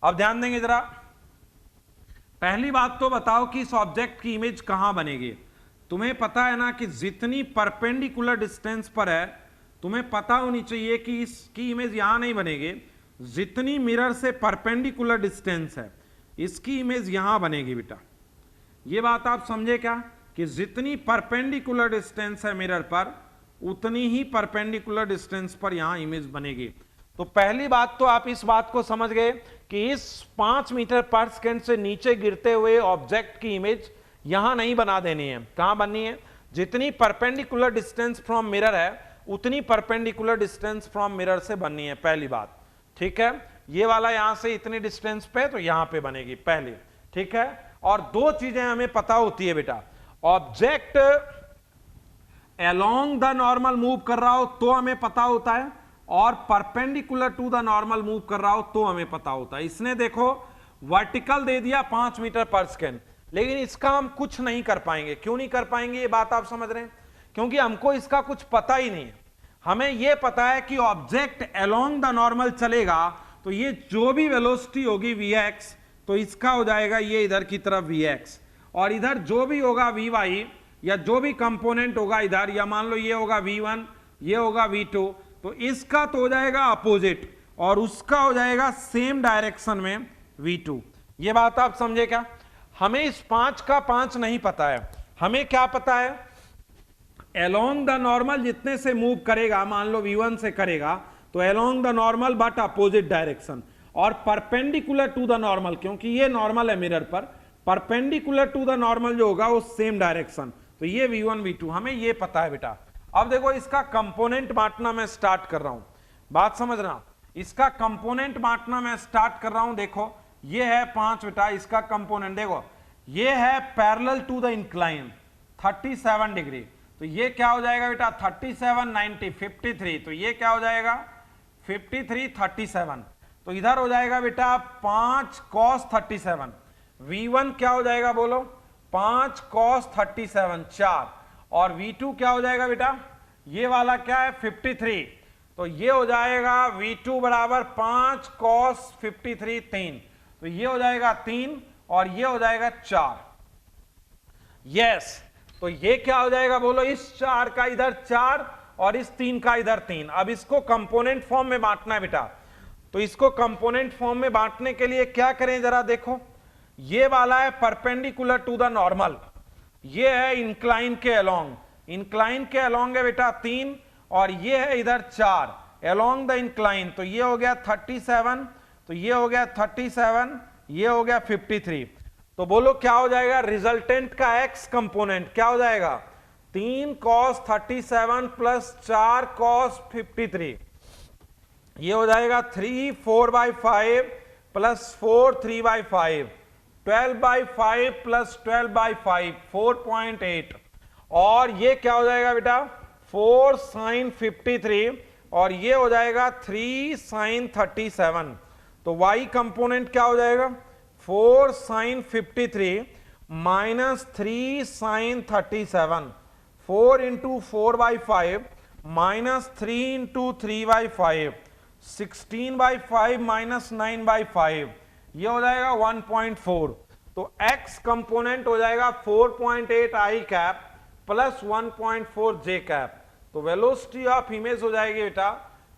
Speaker 2: अब ध्यान देंगे जरा। पहली बात तो बताओ कि इस ऑब्जेक्ट की इमेज कहां बनेगी। तुम्हें पता है ना कि जितनी परपेंडिकुलर डिस्टेंस पर है, तुम्हें पता होनी चाहिए कि इसकी इमेज यहां नहीं बनेगी। जितनी मिरर से परपेंडिकुलर डिस्टेंस है, इसकी इमेज यहां बनेगी बेटा। ये बात आप समझे क्या, कि जितनी परपेंडिकुलर डिस्टेंस है मिरर पर, उतनी ही परपेंडिकुलर डिस्टेंस पर यहां इमेज बनेगी। तो पहली बात तो आप इस बात को समझ गए कि इस 5 मीटर पर सेकंड से नीचे गिरते हुए ऑब्जेक्ट की इमेज यहां नहीं बना देनी है। कहां बननी है, जितनी परपेंडिकुलर डिस्टेंस फ्रॉम मिरर है, उतनी परपेंडिकुलर डिस्टेंस फ्रॉम मिरर से बननी है, पहली बात, ठीक है। ये वाला यहां से इतनी डिस्टेंस पे, तो यहां पे बनेगी पहली, ठीक है। और दो चीजें हमें पता होती है बेटा, object along the normal move कर रहा हो तो हमें पता होता है, और perpendicular to the normal move कर रहा हो तो हमें पता होता है। इसने देखो वर्टिकल दे दिया 5 मीटर पर सेकंड, लेकिन इसका हम कुछ नहीं कर पाएंगे। क्यों नहीं कर पाएंगे, ये बात आप समझ रहे हैं, क्योंकि हमको इसका कुछ पता ही नहीं है। हमें यह पता है कि ऑब्जेक्ट अलोंग द नॉर्मल चलेगा तो ये जो भी वेलोसिटी होगी Vx, तो इसका हो जाएगा ये इधर की तरफ Vx, और इधर जो भी होगा Vy या जो भी कंपोनेंट होगा इधर, या मान लो ये होगा V1, ये होगा V2, तो इसका तो हो जाएगा अपोजिट और उसका हो जाएगा सेम डायरेक्शन में V2। ये बात आप समझे क्या। हमें इस 5 का 5 नहीं पता है, हमें क्या पता है, अलोंग द नॉर्मल जितने से मूव करेगा, मान लो V1 से करेगा तो along the normal but opposite direction, और परपेंडिकुलर टू द नॉर्मल, क्योंकि ये नॉर्मल है मिरर पर, परपेंडिकुलर टू द नॉर्मल जो होगा वो सेम डायरेक्शन, तो ये V1 V2 हमें ये पता है बेटा। अब देखो इसका कंपोनेंट बांटना मैं स्टार्ट कर रहा हूं, बात समझना, इसका कंपोनेंट बांटना मैं स्टार्ट कर रहा हूं। देखो ये है 5 बेटा, इसका कंपोनेंट देखो, ये है parallel to the incline 37 degree, तो ये क्या हो जाएगा बेटा 37 90 53, तो ये क्या हो जाएगा 53 37, तो इधर हो जाएगा बेटा 5 cos 37। V1 क्या हो जाएगा बोलो, 5 cos 37 4, और V2 क्या हो जाएगा बेटा, ये वाला क्या है 53, तो ये हो जाएगा V2 बराबर 5 cos 53 3, तो ये हो जाएगा 3 और ये हो जाएगा 4। यस, तो ये क्या हो जाएगा बोलो, इस 4 का इधर 4 और इस 3 का इधर 3। अब इसको कंपोनेंट फॉर्म में बांटना है बेटा, तो इसको कंपोनेंट फॉर्म में बांटने के लिए क्या करें जरा देखो, ये वाला है परपेंडिकुलर टू द नॉर्मल, ये है इंक्लाइन के अलोंग, इंक्लाइन के अलोंग है बेटा 3, और ये है इधर 4 अलोंग द इंक्लाइन, तो ये हो गया 37, तो ये हो गया 37, ये हो गया 53। तो बोलो क्या हो जाएगा, रिजल्टेंट का x कंपोनेंट क्या हो जाएगा 3 cos 37 प्लस 4 cos 53, ये हो जाएगा 3 4/5 प्लस 4 3/5, 12/5 प्लस 12/5 4.8, और ये क्या हो जाएगा बेटा 4 sin 53, और ये हो जाएगा 3 sin 37। तो y कंपोनेंट क्या हो जाएगा 4 sin 53 minus 3 sin 37, 4 into 4/5 minus 3 into 3/5, 16/5 minus 9/5, ये हो जाएगा 1.4। तो x कंपोनेंट हो जाएगा 4.8 i cap plus 1.4 j cap, तो वेलोसिटी ऑफ इमेज हो जाएगी बेटा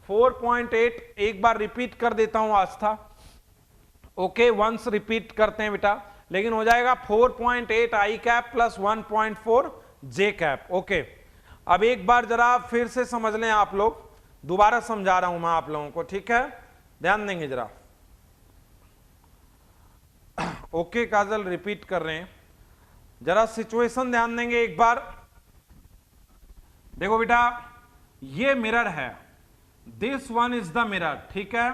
Speaker 2: 4.8। एक बार रिपीट कर देता हूं आस्था, ओके वंस रिपीट करते हैं बेटा, लेकिन हो जाएगा 4.8 i cap plus 1.4 j cap. Okay, अब एक बार जरा फिर से समझ लें आप लोग, दोबारा समझा रहा हूं मैं आप लोगों को, ठीक है, ध्यान देंगे जरा। ओके काजल रिपीट कर रहे हैं, जरा सिचुएशन ध्यान देंगे एक बार। देखो बेटा ये मिरर है, this one is the mirror, ठीक है,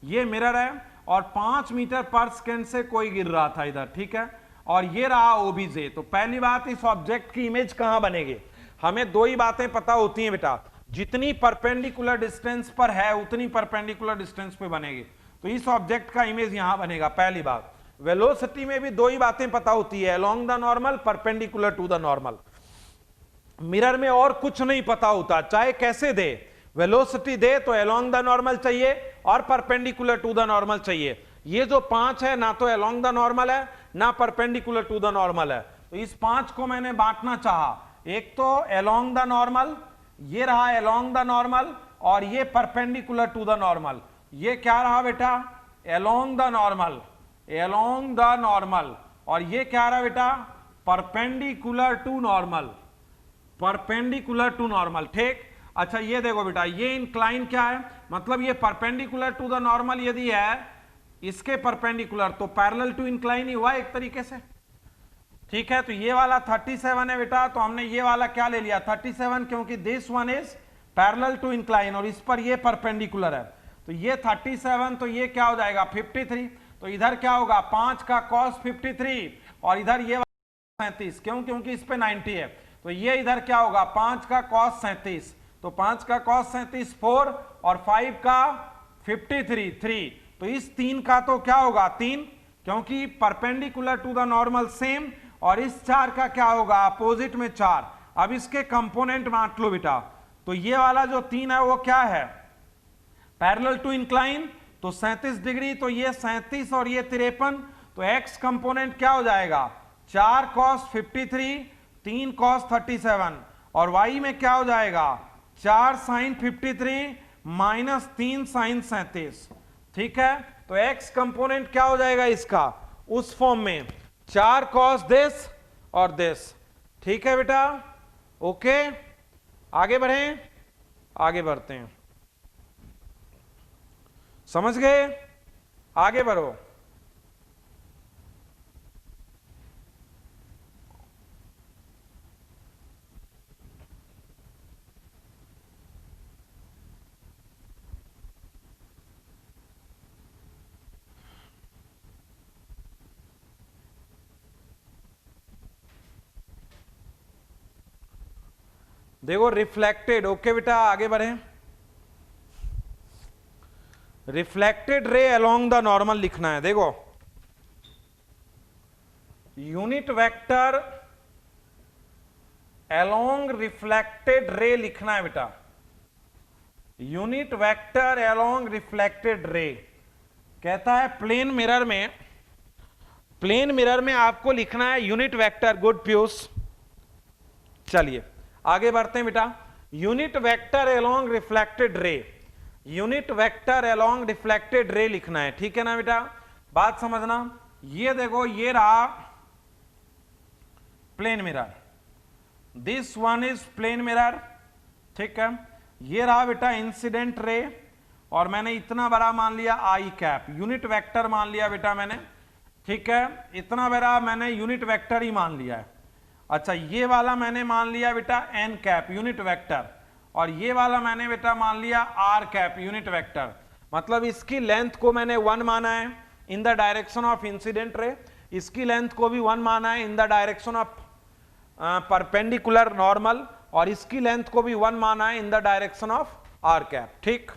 Speaker 2: ये मिरर है और 5 मीटर पर सेकंड से कोई गिर रहा था इधर, ठीक है, और ये रहा ओबीजे। तो पहली बात, इस ऑब्जेक्ट की इमेज कहां बनेगी, हमें दो ही बातें पता होती हैं बेटा, जितनी परपेंडिकुलर डिस्टेंस पर है उतनी परपेंडिकुलर डिस्टेंस पे बनेगी। तो इस ऑब्जेक्ट का इमेज यहां बनेगा। पहली बात, वेलोसिटी में भी दो ही बातें पता होती है, along the normal, perpendicular to the normal. Mirror में और कुछ नहीं पता होता, चाहे कैसे दे, वेलोसिटी दे तो अलोंग द नॉर्मल चाहिए और परपेंडिकुलर टू द नॉर्मल चाहिए। ये जो 5 है ना तो अलोंग द नॉर्मल है ना परपेंडिकुलर टू द नॉर्मल है। तो इस 5 को मैंने बांटना चाहा, एक तो अलोंग द नॉर्मल, ये रहा अलोंग द नॉर्मल, और ये परपेंडिकुलर टू द नॉर्मल। ये क्या रहा बेटा, along the normal, along the normal, और ये क्या रहा बेटा, perpendicular to normal, perpendicular to normal. ठीक, अच्छा ये देखो बेटा, ये इंक्लाइन क्या है, मतलब ये परपेंडिकुलर टू द नॉर्मल यदि है इसके परपेंडिकुलर तो पैरेलल टू इंक्लाइन ही हुआ एक तरीके से। ठीक है, तो ये वाला 37 है बेटा, तो हमने ये वाला क्या ले लिया 37, क्योंकि this one is parallel to incline और इस पर ये परपेंडिकुलर है। तो ये 37, तो ये क्या हो जाएगा 53। तो इधर क्या होगा 5 का cos 53 और इधर ये 37, क्यों, क्योंकि इस पे 90 है। तो ये इधर क्या होगा 5 का cos 37, तो 5 का cos 37 4 और 5 का 53 3। तो इस 3 का तो क्या होगा 3, क्योंकि perpendicular to the normal same, और इस 4 का क्या होगा अपोजिट में 4। अब इसके कंपोनेंट बांट लो बेटा, तो ये वाला जो 3 है वो क्या है पैरेलल टू इंक्लाइन, तो 37 डिग्री, तो ये 37 और ये 53, तो x कंपोनेंट क्या हो जाएगा 4 cos 53 3 cos 37, और y में क्या हो जाएगा 4 sin 53 माइनस 3 sin 37। ठीक है, तो x कंपोनेंट क्या हो जाएगा इसका उस फॉर्म में 4 cos दिस और दिस। ठीक है बेटा, ओके, आगे बढ़ें, आगे बढ़ते हैं, समझ गए, आगे बढ़ो। देखो रिफ्लेक्टेड, ओके बेटा आगे बढ़े। Reflected ray along the normal लिखना है। देखो यूनिट वेक्टर अलोंग रिफ्लेक्टेड रे लिखना है बेटा, यूनिट वेक्टर अलोंग रिफ्लेक्टेड रे। कहता है प्लेन मिरर में, प्लेन मिरर में आपको लिखना है यूनिट वेक्टर। गुड पीयूष, चलिए आगे बढ़ते हैं बेटा। Unit vector along reflected ray, unit vector along reflected रे लिखना है। ठीक है ना बेटा, बात समझना। ये देखो ये रहा plane mirror, this one is plane mirror. ठीक है, ये रहा बेटा इंसिडेंट रे, और मैंने इतना बड़ा मान लिया आई कैप, यूनिट वेक्टर मान लिया बेटा मैंने। ठीक है, इतना बड़ा मैंने यूनिट वेक्टर ही मान लिया है। अच्छा ये वाला मैंने मान लिया बेटा एन कैप यूनिट वेक्टर, और ये वाला मैंने बेटा मान लिया आर कैप यूनिट वेक्टर। मतलब इसकी लेंथ को मैंने 1 माना है in the direction of incident ray, इसकी लेंथ को भी 1 माना है in the direction of perpendicular normal, और इसकी लेंथ को भी 1 माना है in the direction of r cap. ठीक,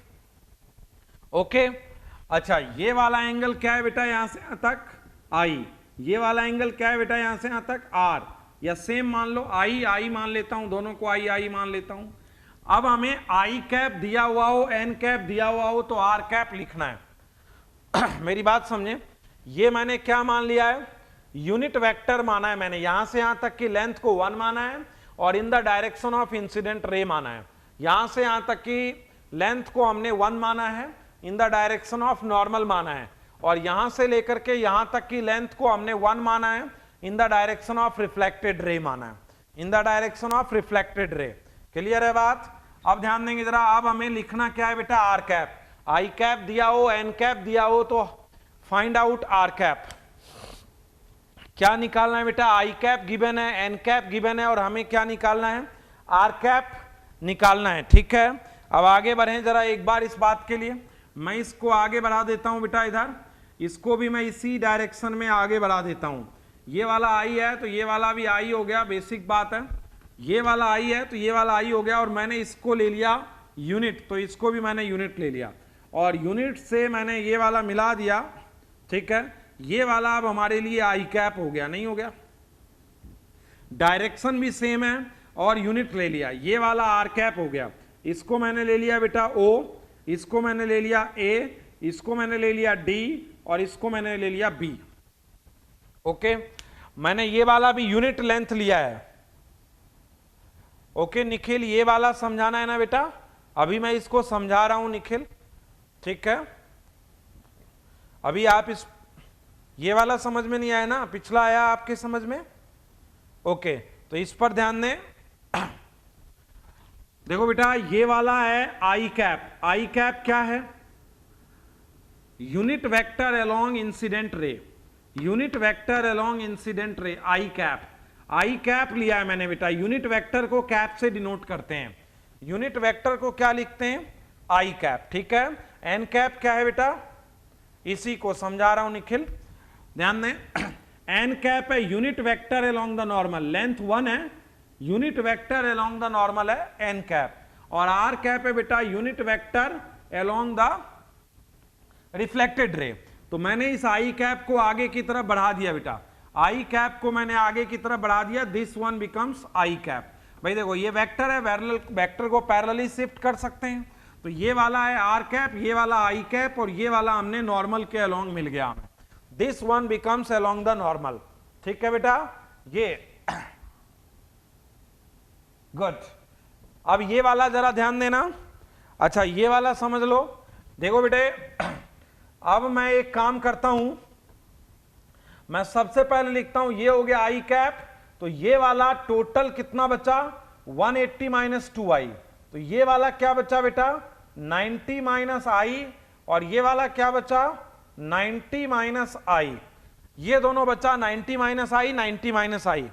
Speaker 2: ओके। अच्छा ये वाला एंगल क्या है बेटा यहां से यहां तक आई, ये वाला एंगल क्या है बेटा यहां से यहां तक आर, या सेम मान लो आई आई मान लेता हूं, दोनों को आई आई मान लेता हूं। अब हमें आई कैप दिया हुआ हो एन कैप दिया हुआ हो तो आर कैप लिखना है। मेरी बात समझे, ये मैंने क्या मान लिया है यूनिट वेक्टर माना है मैंने, यहां से यहां तक की लेंथ को 1 माना है और इन द डायरेक्शन ऑफ इंसिडेंट रे माना है। यहां से यहां तक की लेंथ को हमने 1 माना है, in the direction of normal माना है, और यहां से लेकर के यहां तक की लेंथ को हमने 1 माना है, in the direction of reflected ray माना है, in the direction of reflected ray. Clear है बात? अब ध्यान देंगे जरा, अब हमें लिखना क्या है बेटा आर कैप। आई कैप दिया हो एन कैप दिया हो तो फाइंड आउट आर कैप। क्या निकालना है बेटा, आई कैप गिवन है, एन कैप गिवन है, और हमें क्या निकालना है आर कैप निकालना है। ठीक है, अब आगे बढ़ें जरा एक बार इस बात के लिए, मैं इसको आगे बढ़ा देता हूं बेटा, इधर इसको भी मैं इसी डायरेक्शन में आगे बढ़ा देता हूं। ये वाला आई है तो ये वाला भी आई हो गया, बेसिक बात है। ये वाला आई है तो ये वाला आई हो गया, और मैंने इसको ले लिया यूनिट, तो इसको भी मैंने यूनिट ले लिया, और यूनिट से मैंने ये वाला मिला दिया, ठीक है। ये वाला अब हमारे लिए आई कैप हो गया, नहीं हो गया? डायरेक्शन भी सेम है और यूनिट ले लिया, ये वाला आर कैप हो गया। इसको मैंने ले लिया बेटा ओ, इसको मैंने ले लिया ए, इसको मैंने ले लिया डी, और इसको मैंने ले लिया बी। ओके, मैंने ये वाला भी यूनिट लेंथ लिया है। ओके निखिल, ये वाला समझाना है ना बेटा, अभी मैं इसको समझा रहा हूं निखिल, ठीक है। अभी आप इस ये वाला समझ में नहीं आया ना, पिछला आया आपके समझ में? ओके, तो इस पर ध्यान दें। देखो बेटा, ये वाला है आई कैप। आई कैप क्या है? Unit vector along incident ray, unit vector along incident ray, i cap. I cap लिया है मैंने बेटा, यूनिट वेक्टर को कैप से डिनोट करते हैं, यूनिट वेक्टर को क्या लिखते हैं? आई कैप, ठीक है। एन कैप क्या है बेटा? इसी को समझा रहा हूं निखिल, ध्यान दें। एन कैप है unit vector along the normal, length 1 है, unit vector along the normal है एन कैप, और आर कैप है बेटा unit vector along the reflected रे। तो मैंने इस आई कैप को आगे की तरफ बढ़ा दिया बेटा, आई कैप को मैंने आगे की तरफ बढ़ा दिया, this one becomes I cap. भाई देखो ये वेक्टर है, वेक्टर को पैरेलली शिफ्ट कर सकते हैं, तो ये वाला है आर कैप, ये वाला आई कैप, और ये वाला हमने नॉर्मल के अलोंग मिल गया हमें, this one becomes along the normal, ठीक है बेटा। ये गुड। अब ये वाला जरा ध्यान देना, अच्छा ये वाला समझ लो। देखो बेटे, अब मैं एक काम करता हूं, मैं सबसे पहले लिखता हूं, ये हो गया आई कैप, तो ये वाला टोटल कितना बचा? 180 माइनस 2i, तो ये वाला क्या बचा बेटा? 90 माइनस आई, और ये वाला क्या बचा? 90 माइनस आई। ये दोनों बचा 90 minus I, 90 minus I.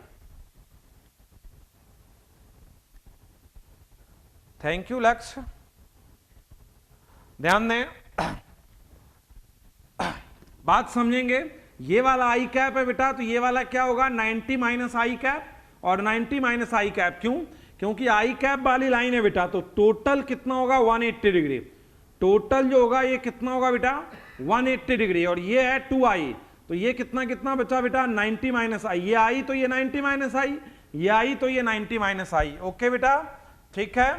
Speaker 2: Thank you लक्ष्य, ध्यान दें, बात समझेंगे। ये वाला आई कैप है बेटा, तो ये वाला क्या होगा? 90 माइनस आई कैप और 90 माइनस आई कैप। क्यों? क्योंकि आई कैप वाली लाइन है बेटा, तो टोटल कितना होगा? 180 डिग्री। टोटल जो होगा ये कितना होगा बेटा? 180 डिग्री, और ये है 2i, तो ये कितना कितना बचा बेटा? 90 माइनस आई। ये आई तो ये 90 माइनस आई, ये आई तो ये 90 माइनस आई। ओके बेटा, ठीक है।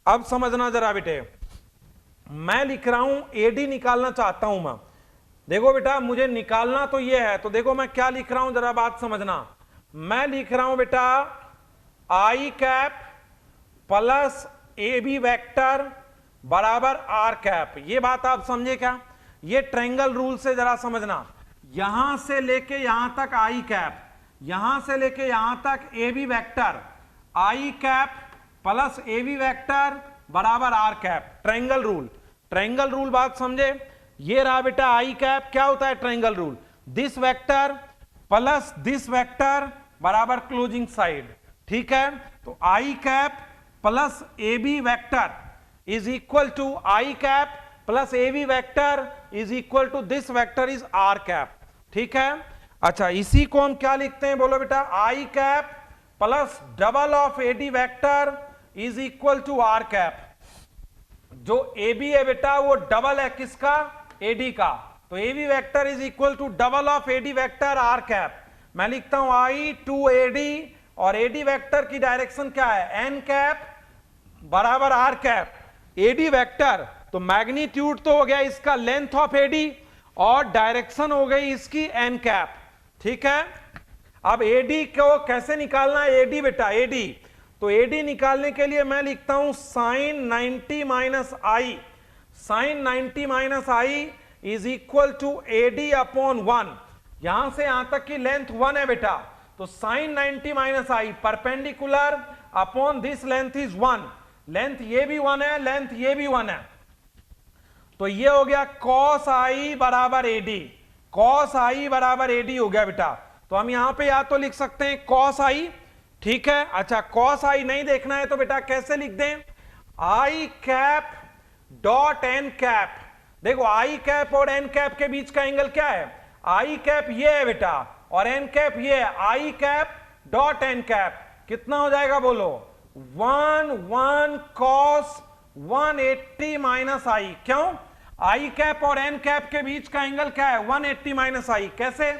Speaker 2: अब समझना जरा बेटे, मैं लिख रहा हूं एडी निकालना चाहता हूं मैं। देखो बेटा, मुझे निकालना तो ये है, तो देखो मैं क्या लिख रहा हूं, जरा बात समझना। मैं लिख रहा हूं बेटा i cap plus A B vector बराबर आर कैप। ये बात आप समझे क्या? ये ट्रायंगल रूल से जरा समझना, यहां से लेके यहां तक आई कैप, यहां से लेके यहां तक A B vector, i cap plus A B vector बराबर r cap, triangle rule. Triangle rule बात समझे? ये रहा बेटा आई कैप, क्या होता है triangle rule? This vector plus this vector बराबर क्लोजिंग साइड, ठीक है। तो i cap plus A B vector is equal to i cap plus A B vector is equal to this vector is r cap, ठीक है। अच्छा, इसी को हम क्या लिखते हैं बोलो बेटा? I cap plus double of A D vector is equal to r cap. जो ए बी है बेटा वो डबल है किसका? एडी का, तो A B vector is equal to double of AD vector r cap. मैं लिखता हूं आई टू एडी, और एडी वेक्टर की डायरेक्शन क्या है? एन कैप बराबर आर कैप। एडी वेक्टर तो मैग्नीट्यूड तो हो गया इसका लेंथ ऑफ एडी, और डायरेक्शन हो गई इसकी एन कैप, ठीक है। अब एडी को कैसे निकालना है? एडी बेटा एडी, तो एडी निकालने के लिए मैं लिखता हूं sine 90 minus i, sine 90 minus i is equal to AD upon 1। यहां से यहां तक की लेंथ 1 है बेटा, तो sine 90 minus i perpendicular upon this length is 1। Length ये भी 1 है, लेंथ ये भी 1 है, तो ये हो गया कॉस आई बराबर एडी, कॉस आई बराबर एडी हो गया बेटा। तो हम यहां पे या तो लिख सकते हैं कॉस आई, ठीक है। अच्छा, कॉस आई नहीं देखना है तो बेटा कैसे लिख दें? आई कैप डॉट एन कैप। देखो आई कैप और एन कैप के बीच का एंगल क्या है? आई कैप ये है बेटा, और एन कैप ये है। I cap dot n cap, कितना हो जाएगा बोलो, 1 cos 180 माइनस आई। क्यों, आई कैप और एन कैप के बीच का एंगल क्या है, 180 माइनस आई। कैसे,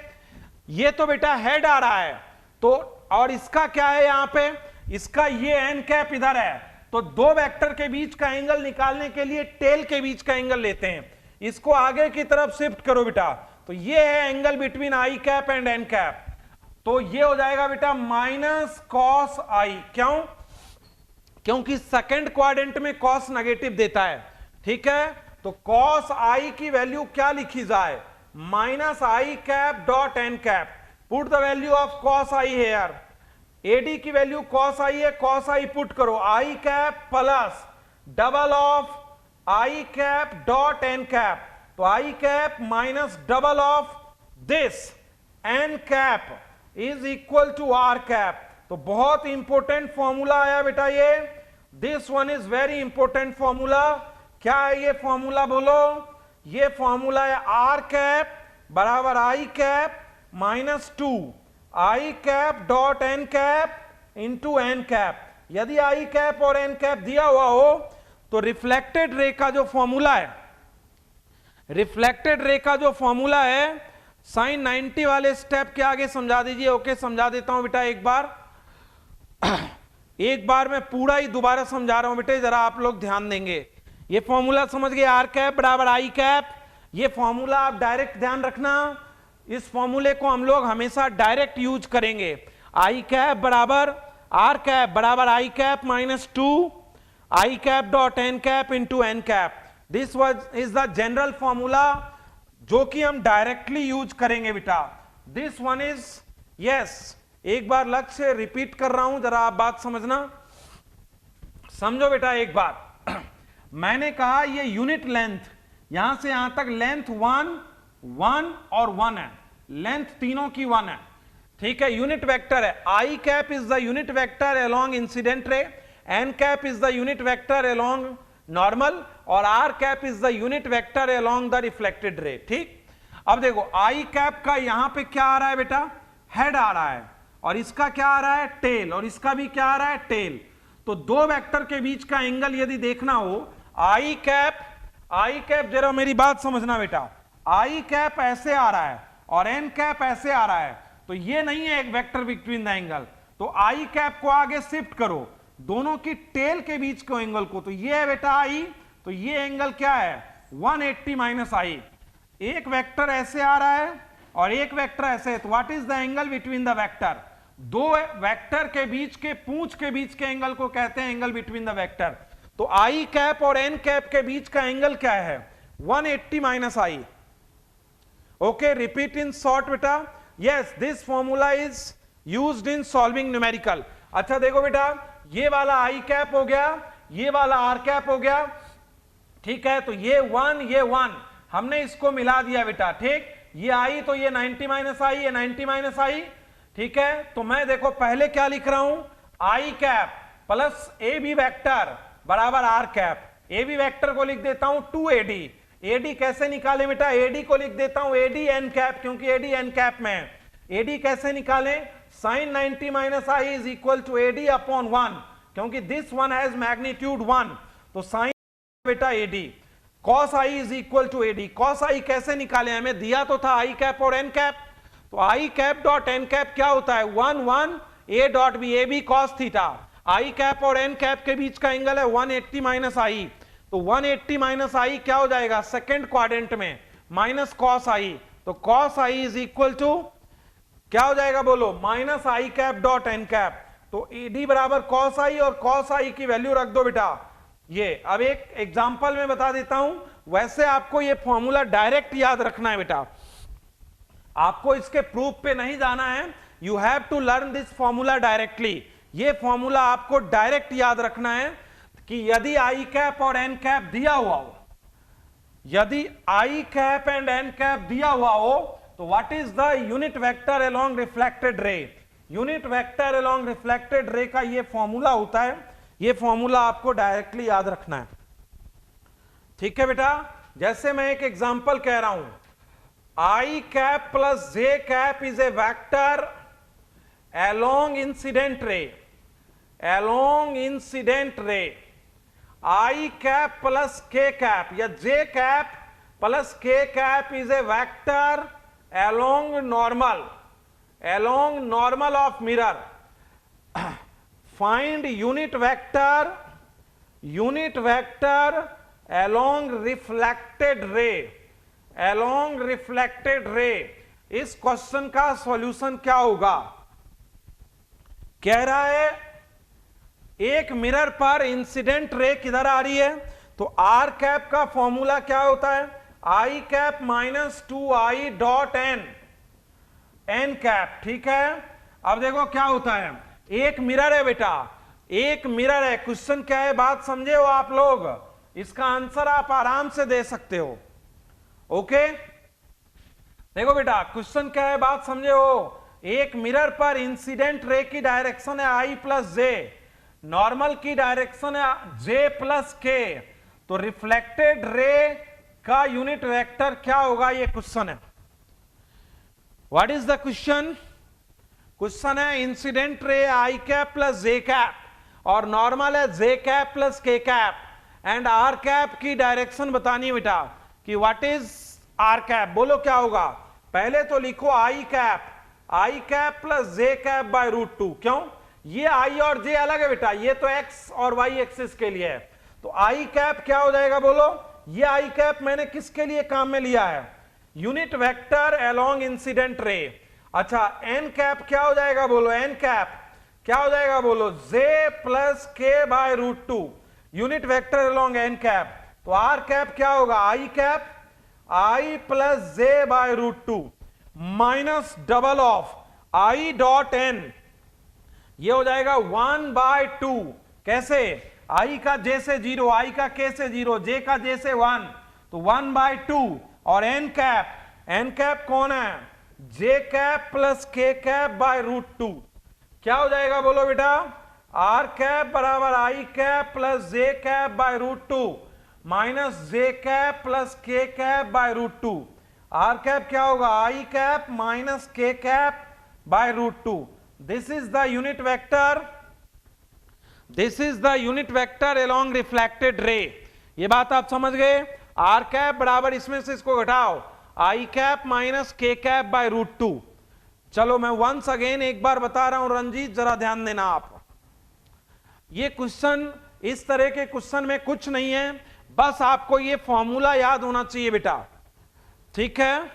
Speaker 2: ये तो बेटा हेड आ रहा है, तो और इसका क्या है यहां पे, इसका ये एन कैप इधर है, तो दो वेक्टर के बीच का एंगल निकालने के लिए टेल के बीच का एंगल लेते हैं, इसको आगे की तरफ शिफ्ट करो बेटा, तो ये है angle between i cap and n cap, तो ये हो जाएगा बेटा माइनस कॉस आई। क्यों, क्योंकि सेकंड क्वाड्रेंट में कॉस नेगेटिव देता है, ठीक है, तो कॉस आई की वैल्यू क्या लिखी जाए, minus i cap dot n cap, put the value of cos i here, A D की वैल्यू कॉस आई है, कॉस आई पुट करो, i cap plus double of i cap dot n cap, तो i cap minus double of this n cap is equal to r cap. तो बहुत important formula आया बेटा ये, this one is very important formula. क्या है ये formula बोलो, ये फॉर्मूला है आर कैप बराबर i cap minus 2 i cap dot n cap into n cap. यदि आई कैप और एन कैप दिया हुआ हो तो रिफ्लेक्टेड रे का जो फॉर्मूला है, रिफ्लेक्टेड रे का जो फॉर्मूला है, साइन 90 वाले स्टेप के आगे समझा दीजिए। ओके, समझा देता हूं बेटा एक बार मैं पूरा ही दोबारा समझा रहा हूं बेटे, जरा आप लोग ध्यान देंगे। ये फॉर्मूला समझ गए, आर कैप बराबर आई कैप, ये फॉर्मूला आप डायरेक्ट ध्यान रखना, इस फॉर्मूले को हम लोग हमेशा डायरेक्ट यूज करेंगे। आई कैप बराबर आर कैप बराबर i cap minus 2 i cap dot n cap into n cap, this is the general formula जो कि हम डायरेक्टली यूज करेंगे बेटा। दिस वन इज यस, एक बार लक्ष्य से रिपीट कर रहा हूं, जरा आप बात समझना, समझो बेटा एक बात। मैंने कहा ये यूनिट लेंथ, यहां से यहां तक लेंथ 1 1 और 1 है, लेंथ तीनों की 1 है, ठीक है, यूनिट वेक्टर है। I cap is the unit vector along incident ray, n cap is the unit vector along normal, और r cap is the unit vector along the reflected ray. ठीक, अब देखो आई कैप का यहां पे क्या आ रहा है बेटा, हेड आ रहा है, और इसका क्या आ रहा है, टेल, और इसका भी क्या आ रहा है, टेल। तो दो वेक्टर के बीच का एंगल यदि देखना हो, आई कैप जरा मेरी बात समझना बेटा, आई कैप ऐसे आ रहा है और एन कैप ऐसे आ रहा है, तो ये नहीं है एक वेक्टर बिटवीन द एंगल, तो आई कैप को आगे शिफ्ट करो, दोनों की टेल के बीच के एंगल को, तो ये है बेटा आई, तो ये एंगल क्या है 180 माइनस आई। एक वेक्टर ऐसे आ रहा है और एक वेक्टर ऐसे है, तो what is the angle between the vector, दो वेक्टर के बीच के पूंछ के बीच के एंगल को कहते हैं एंगल बिटवीन द वेक्टर। तो आई कैप और एन कैप के बीच का एंगल क्या है, 180 minus i. Okay, repeat in short बेटा, yes this formula is used in solving numerical. अच्छा देखो बेटा, ये वाला आई कैप हो गया, ये वाला आर कैप हो गया, ठीक है, तो ये 1 ये 1 हमने इसको मिला दिया बेटा, ठीक, ये आई तो ये 90 माइनस आई, ये 90 माइनस आई, ठीक है। तो मैं देखो पहले क्या लिख रहा हूं, i cap plus A B vector बराबर r cap, A B vector को लिख देता हूं 2AD, एडी कैसे निकाले बेटा, एडी को लिख देता हूं एडी एन कैप, क्योंकि एडी एन कैप में है। एडी कैसे निकाले, sine 90 minus i is equal to AD upon 1, क्योंकि दिस वन हैज मैग्नीट्यूड 1, तो साइन बेटा A D, cos i is equal to A D. Cos i कैसे निकाले, हमें दिया तो था आई कैप और एन कैप, तो i cap dot n cap क्या होता है 1 1 A dot B, A B cos theta, i cap और एन कैप के बीच का एंगल है 180 माइनस आई, तो 180 माइनस आई क्या हो जाएगा सेकंड क्वाड्रेंट में माइनस कॉस आई, तो cos i is equal to क्या हो जाएगा बोलो, minus i cap dot n cap, तो एडी बराबर कॉस आई, और कॉस आई की वैल्यू रख दो बेटा ये। अब एक एग्जांपल में बता देता हूं, वैसे आपको ये फॉर्मूला डायरेक्ट याद रखना है बेटा, आपको इसके प्रूफ पे नहीं जाना है, you have to learn this formula directly. ये फॉर्मूला आपको डायरेक्ट याद रखना है कि यदि आई कैप और एन कैप दिया हुआ हो, यदि i cap and n cap दिया हुआ हो, तो what is the unit vector along reflected ray, unit vector along reflected ray का ये फॉर्मूला होता है, ये फॉर्मूला आपको डायरेक्टली याद रखना है, ठीक है बेटा। जैसे मैं एक एग्जांपल कह रहा हूं, i cap plus j cap is a vector along incident ray, along incident ray, I cap plus k cap या j cap plus k cap is a vector along normal of mirror. Find unit vector along reflected ray. इस question का solution क्या होगा? कह रहा है एक mirror पर इंसिडेंट रे किधर आ रही है, तो आर कैप का फॉर्मूला क्या होता है? I cap minus 2i dot n cap. ठीक है, अब देखो क्या होता है. एक मिरर है बेटा, एक मिरर है. क्वेश्चन क्या है बात समझे हो आप लोग? इसका आंसर आप आराम से दे सकते हो. ओके, देखो बेटा क्वेश्चन क्या है बात समझे हो. एक मिरर पर इंसिडेंट रे की डायरेक्शन है आई प्लस जे, नॉर्मल की डायरेक्शन है जे प्लस के, तो रिफ्लेक्टेड रे का यूनिट वेक्टर क्या होगा? ये क्वेश्चन है. What is the question? Question है incident ray i cap plus j cap और नॉर्मल है j cap plus k cap, and are cap की डायरेक्शन बतानी है बेटा कि व्हाट इज आर कैप. बोलो क्या होगा? पहले तो लिखो i cap plus j cap by root 2. क्यों? ये आई और जे अलग है बेटा, ये तो एक्स और वाई एक्सिस के लिए है. तो आई कैप क्या हो जाएगा बोलो? ये आई कैप मैंने किसके लिए काम में लिया है? यूनिट वेक्टर अलोंग इंसिडेंट रे. अच्छा, एन कैप क्या हो जाएगा बोलो? एन कैप क्या हो जाएगा बोलो? J plus k by root 2, unit vector along n cap. तो आर कैप क्या होगा? I plus j by root 2 minus double of i dot n, ये हो जाएगा 1/2. कैसे? आई का जे से 0, आई का के से 0, जे का जे से 1, तो 1/2. और एन कैप कौन है? J cap plus k cap by root 2. क्या हो जाएगा बोलो बेटा? आर कैप बराबर i cap plus j cap by root 2 minus j cap plus k cap by root 2. R cap क्या होगा? I cap minus k cap by root 2. This is the unit vector along reflected ray. ये बात आप समझ गए? Are cap बराबर, इसमें से इसको घटाओ, आई cap minus k cap by root 2. चलो मैं वंस अगेन एक बार बता रहा हूं रंजीत, जरा ध्यान देना आप. ये क्वेश्चन, इस तरह के क्वेश्चन में कुछ नहीं है, बस आपको ये फॉर्मूला याद होना चाहिए बेटा. ठीक है,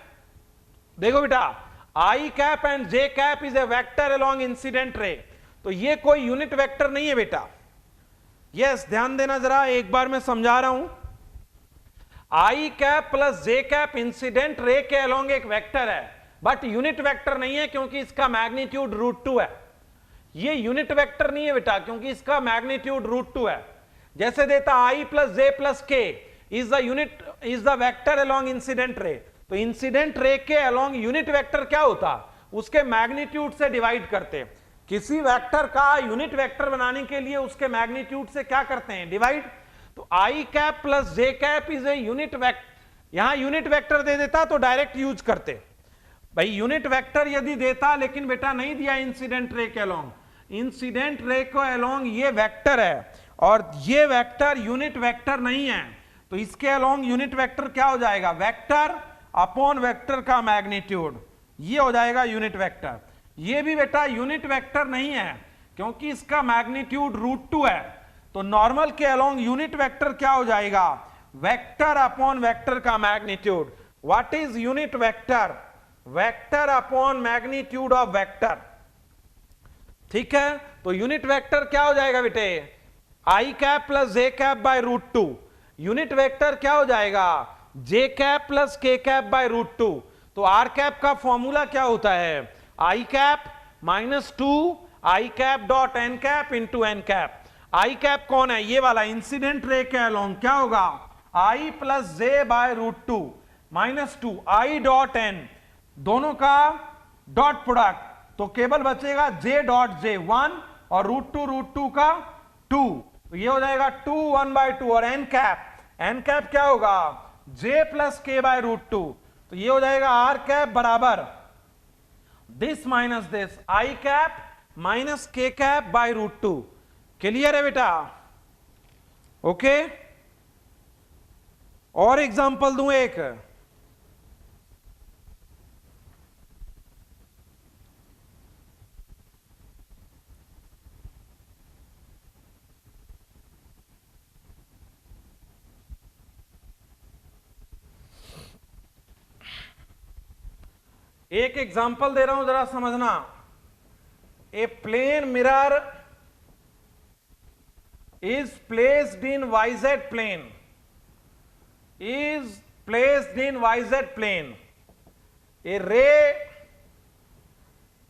Speaker 2: देखो बेटा, i cap and j cap is a vector along incident ray. तो ये कोई यूनिट वेक्टर नहीं है बेटा. यस, ध्यान देना जरा, एक बार मैं समझा रहा हूं. I cap plus j cap incident ray के अलोंग एक वेक्टर है, बट यूनिट वेक्टर नहीं है क्योंकि इसका मैग्नीट्यूड रूट 2 है. ये यूनिट वेक्टर नहीं है बेटा क्योंकि इसका मैग्नीट्यूड रूट 2 है. जैसे देता आई प्लस जे प्लस के is the vector along incident ray. तो इंसिडेंट रे के अलोंग यूनिट वेक्टर क्या होता? उसके मैग्नीट्यूड से डिवाइड करते. किसी वेक्टर का यूनिट वेक्टर बनाने के लिए उसके मैग्नीट्यूड से क्या करते हैं? डिवाइड. तो i cap plus j cap is a unit vector. यहां यूनिट वेक्टर दे देता तो डायरेक्ट यूज करते भाई. यूनिट वेक्टर यदि देता, लेकिन बेटा नहीं दिया इंसिडेंट रे के अलोंग. इंसिडेंट रे को अलोंग ये वेक्टर है और ये वेक्टर यूनिट वेक्टर नहीं है, तो इसके अलोंग यूनिट वेक्टर क्या हो जाएगा? वेक्टर अपॉन वेक्टर का मैग्नीट्यूड, ये हो जाएगा यूनिट वेक्टर. ये भी बेटा यूनिट वेक्टर नहीं है क्योंकि इसका मैग्नीट्यूड रूट 2 है. तो नॉर्मल के अलोंग यूनिट वेक्टर क्या हो जाएगा? वेक्टर अपॉन वेक्टर का magnitude. What is unit vector? Vector upon magnitude of vector. ठीक है, तो यूनिट वेक्टर क्या हो जाएगा बेटे? I cap plus j cap by root 2. Unit vector क्या हो जाएगा? J cap plus k cap by root 2. तो आर कैप का फॉर्मूला क्या होता है? I cap minus 2 i cap dot n cap into n cap. I cap कौन है? ये वाला इंसिडेंट रे के अलोंग क्या होगा? I plus j by root 2 minus 2 i dot n, दोनों का डॉट प्रोडक्ट, तो केवल बचेगा जे डॉट जे 1 और रूट 2 का 2. तो ये हो जाएगा 2 1/2. और एन कैप क्या होगा? जे प्लस के बाय रूट 2. तो ये हो जाएगा आर कैप बराबर this minus this, I cap minus k cap by root 2. Clear है बेटा? ओके, और एग्जांपल दूं एक। एक एग्जांपल दे रहा हूं, जरा समझना। A plane mirror is placed in YZ plane, is placed in YZ plane. A ray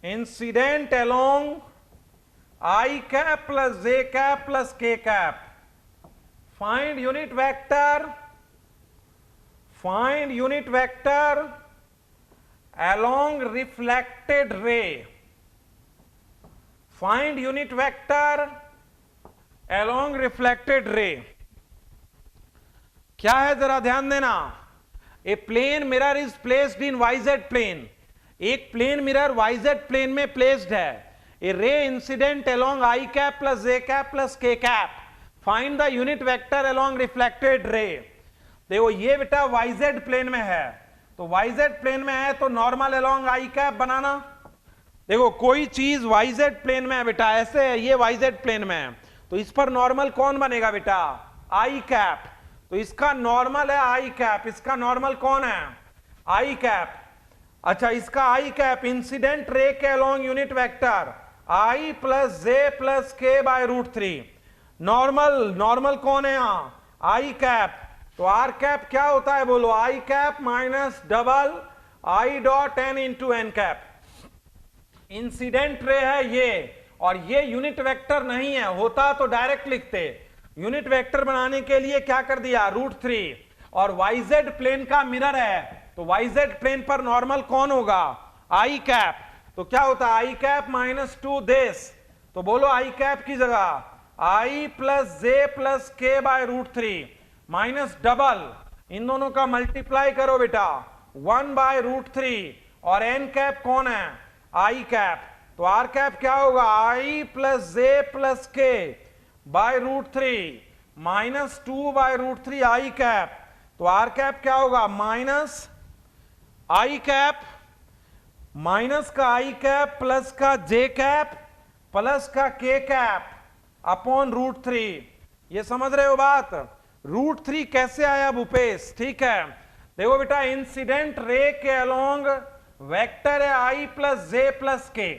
Speaker 2: incident along I cap plus J cap plus K cap. Find unit vector, find unit vector along reflected ray. Find unit vector along reflected ray. क्या है जरा ध्यान देना। A plane mirror is placed in Y Z plane, एक plane mirror Y Z plane में placed है। A ray incident along i cap plus j cap plus k cap, find the unit vector along reflected ray. देखो ये बेटा YZ plane में है, तो YZ plane में है तो नॉर्मल अलोंग आई कैप बनाना। देखो कोई चीज वाईजेड प्लेन में है बेटा, ऐसे है, ये वाईजेड प्लेन में है, तो इस पर नॉर्मल कौन बनेगा बेटा? I cap. तो इसका नॉर्मल है आई कैप, इसका नॉर्मल कौन है? I cap. अच्छा, इसका आई कैप इंसिडेंट रे के along unit vector i plus j plus k by root 3। Normal कौन है यहां? I cap. तो आर कैप क्या होता है बोलो? I cap minus double i dot n into n cap. Incident ray है ये, और ये यूनिट वेक्टर नहीं है, होता तो डायरेक्ट लिखते। यूनिट वेक्टर बनाने के लिए क्या कर दिया? रूट 3। और वाईजेड प्लेन का मिरर है, तो वाईजेड प्लेन पर नॉर्मल कौन होगा? I cap. तो क्या होता है? I cap minus 2 this. तो बोलो आई कैप की जगह आई plus j plus k by root 3 minus double, इन दोनों का मल्टीप्लाई करो बेटा 1 बाय रूट 3, और एन कैप कौन है? I cap. तो आर कैप क्या होगा? I plus j plus k by root 3 minus 2 by root 3 i cap. तो आर कैप क्या होगा? माइनस आई कैप, माइनस का आई कैप प्लस का जे कैप प्लस का के कैप अपॉन रूट 3। ये समझ रहे हो बात? रूट 3 कैसे आया भूपेश? ठीक है, देखो बेटा इंसिडेंट रे के अलोंग वेक्टर है आई प्लस जे प्लस के।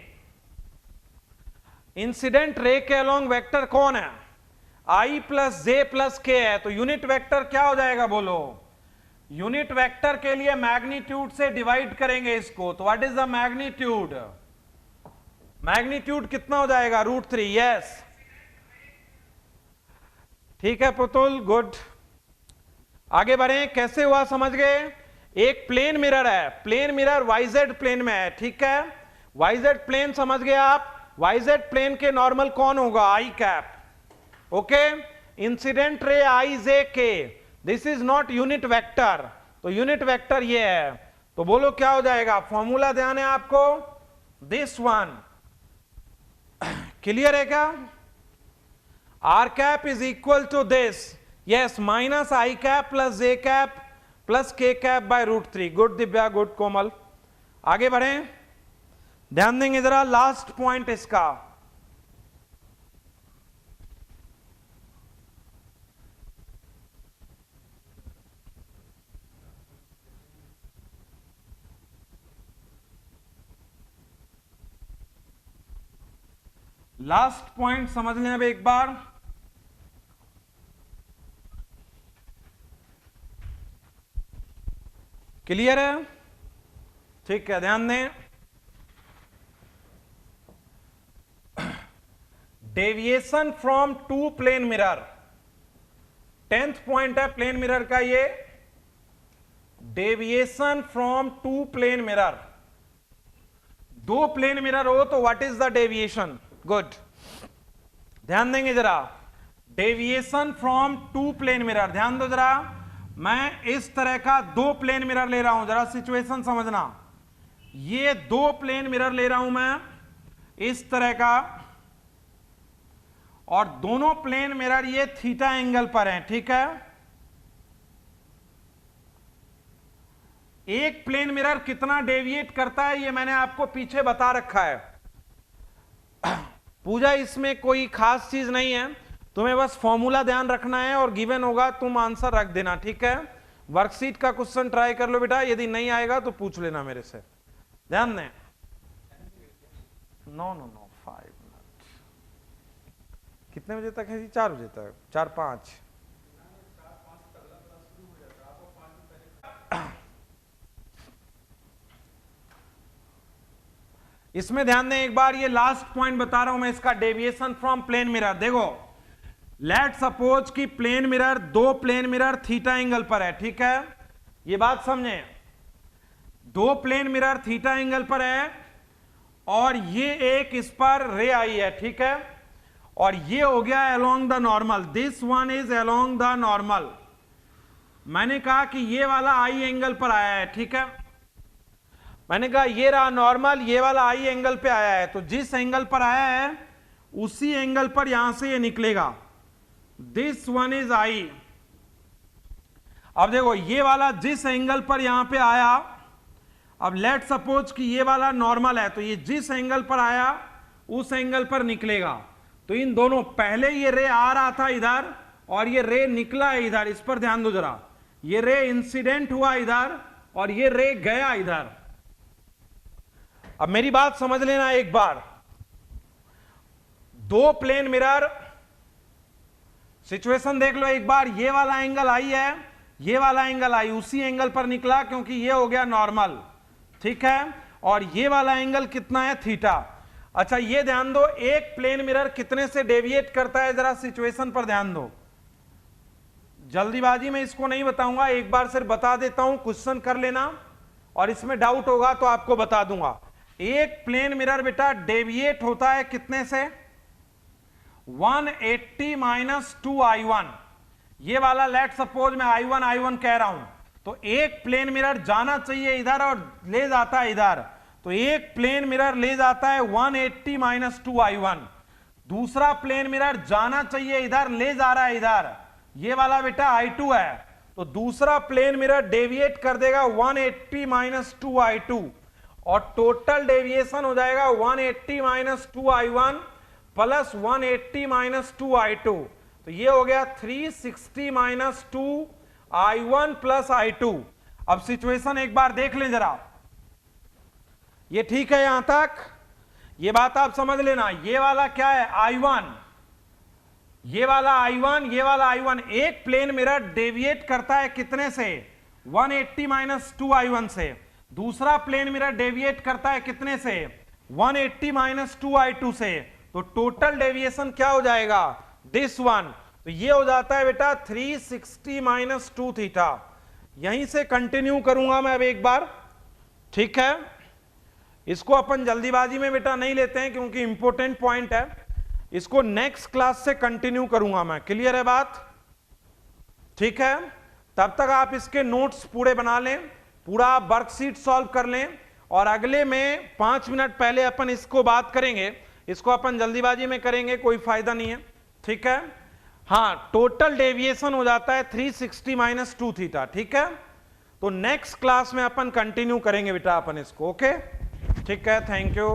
Speaker 2: इंसिडेंट रे के अलोंग वेक्टर कौन है? आई प्लस जे प्लस के है, तो यूनिट वेक्टर क्या हो जाएगा बोलो? यूनिट वेक्टर के लिए मैग्नीट्यूड से डिवाइड करेंगे इसको, तो what is the magnitude? Magnitude कितना हो जाएगा? रूट 3। यस, ठीक है पुतुल, गुड। आगे बढ़े, कैसे हुआ समझ गए? एक प्लेन मिरर है, प्लेन मिरर वाईजेड प्लेन में है, ठीक है, वाईजेड प्लेन समझ गए आप? वाईजेड प्लेन के नॉर्मल कौन होगा? I cap. Okay, incident ray आई जे के, this is not unit vector, तो यूनिट वेक्टर ये है। तो बोलो क्या हो जाएगा? फॉर्मूला ध्यान है आपको, दिस वन। क्लियर है क्या? R cap is equal to this, yes, minus i cap plus j cap plus k cap by root 3। Good Divya, good Komal. आगे बढ़े, ध्यान देंगे जरा लास्ट पॉइंट इसका। लास्ट पॉइंट समझ लें अब एक बार। क्लियर है? ठीक है, ध्यान दें। Deviation from two plane mirror, 10th point है प्लेन मिरर का ये। Deviation from two plane mirror, दो प्लेन मिरर हो तो what is the deviation? Good, ध्यान देंगे जरा। Deviation from two plane mirror, ध्यान दो जरा। मैं इस तरह का दो प्लेन मिरर ले रहा हूं, जरा सिचुएशन समझना। ये दो प्लेन मिरर ले रहा हूं मैं इस तरह का, और दोनों प्लेन मिरर ये थीटा एंगल पर हैं, ठीक है। एक प्लेन मिरर कितना डेविएट करता है ये मैंने आपको पीछे बता रखा है। पूजा इसमें कोई खास चीज नहीं है, तुम्हें बस फॉर्मूला ध्यान रखना है और गिवन होगा तुम आंसर रख देना, ठीक है। वर्कशीट का क्वेश्चन ट्राई कर लो बेटा, यदि नहीं आएगा तो पूछ लेना मेरे से, ध्यान दें। No 5 minute. कितने बजे तक है जी? 4 बजे तक, 4-5। इसमें ध्यान दें एक बार, ये लास्ट पॉइंट बता रहा हूं मैं इसका, डेविएशन फ्रॉम प्लेन मिरर। देखो लेट सपोज कि प्लेन मिरर, दो प्लेन मिरर थीटा एंगल पर है, ठीक है। ये बात समझे, दो प्लेन मिरर थीटा एंगल पर है और ये एक इस पर रे आई है, ठीक है। और ये हो गया along the normal, this one is along the normal. मैंने कहा कि ये वाला आई एंगल पर आया है, ठीक है। मैंने कहा ये रहा नॉर्मल, ये वाला आई एंगल पे आया है, तो जिस एंगल पर आया है उसी एंगल पर यहां से ये निकलेगा, दिस वन इज आई। अब देखो ये वाला जिस एंगल पर यहां पे आया, अब लेट सपोज कि ये वाला नॉर्मल है, तो ये जिस एंगल पर आया उस एंगल पर निकलेगा। तो इन दोनों, पहले ये रे आ रहा था इधर और ये रे निकला है इधर, इस पर ध्यान दो जरा। ये रे इंसिडेंट हुआ इधर और ये रे गया इधर। अब मेरी बात समझ लेना एक बार, दो प्लेन मिरर, सिचुएशन देख लो एक बार, ये वाला एंगल आई है, ये वाला एंगल आई, उसी एंगल पर निकला क्योंकि ये हो गया नॉर्मल, ठीक है। और ये वाला एंगल कितना है? थीटा। अच्छा ये ध्यान दो, एक प्लेन मिरर कितने से डेविएट करता है, जरा सिचुएशन पर ध्यान दो। जल्दीबाजी में इसको नहीं बताऊंगा, एक बार सिर्फ बता देता हूं, क्वेश्चन कर लेना और इसमें डाउट होगा तो आपको बता दूंगा। एक प्लेन मिरर बेटा डेविएट होता है कितने से? 180 माइनस 2i1। ये वाला लेट सपोज मैं i1 कह रहा हूं, तो एक प्लेन मिरर जाना चाहिए इधर और ले जाता है इधर, तो एक प्लेन मिरर ले जाता है 180 माइनस 2i1। दूसरा प्लेन मिरर जाना चाहिए इधर, ले जा रहा है इधर, ये वाला बेटा i2 है, तो दूसरा प्लेन मिरर डेविएट कर देगा 180 माइनस 2i2 और टोटल डेविएशन हो जाएगा 180 minus 2i1 plus 180 minus 2i2, तो ये हो गया 360 माइनस 2i1 प्लस i2। अब सिचुएशन एक बार देख लें जरा, ये ठीक है यहां तक? ये बात आप समझ लेना। ये वाला क्या है? i1, ये वाला i1, ये वाला i1। एक प्लेन मिरर डेविएट करता है कितने से? 180 माइनस 2i1 से। दूसरा प्लेन मिरर डेविएट करता है कितने से? 180 माइनस 2i2 से। तो टोटल डेविएशन क्या हो जाएगा? This one. तो ये हो जाता है बेटा 360 माइनस 2 थीटा। यहीं से कंटिन्यू करूंगा मैं अब एक बार, ठीक है। इसको अपन जल्दीबाजी में बेटा नहीं लेते हैं क्योंकि इंपॉर्टेंट पॉइंट है, इसको नेक्स्ट क्लास से कंटिन्यू करूंगा मैं। क्लियर है बात? ठीक है, तब तक आप इसके नोट्स पूरे बना लें, पूरा वर्कशीट सॉल्व कर लें और अगले में 5 मिनट पहले अपन इसको बात करेंगे। इसको अपन जल्दीबाजी में करेंगे, कोई फायदा नहीं है, ठीक है। हाँ, टोटल डेविएशन हो जाता है 360 माइनस 2 थीटा, ठीक है। तो नेक्स्ट क्लास में अपन कंटिन्यू करेंगे बेटा अपन इसको, ओके, ठीक है। Thank you.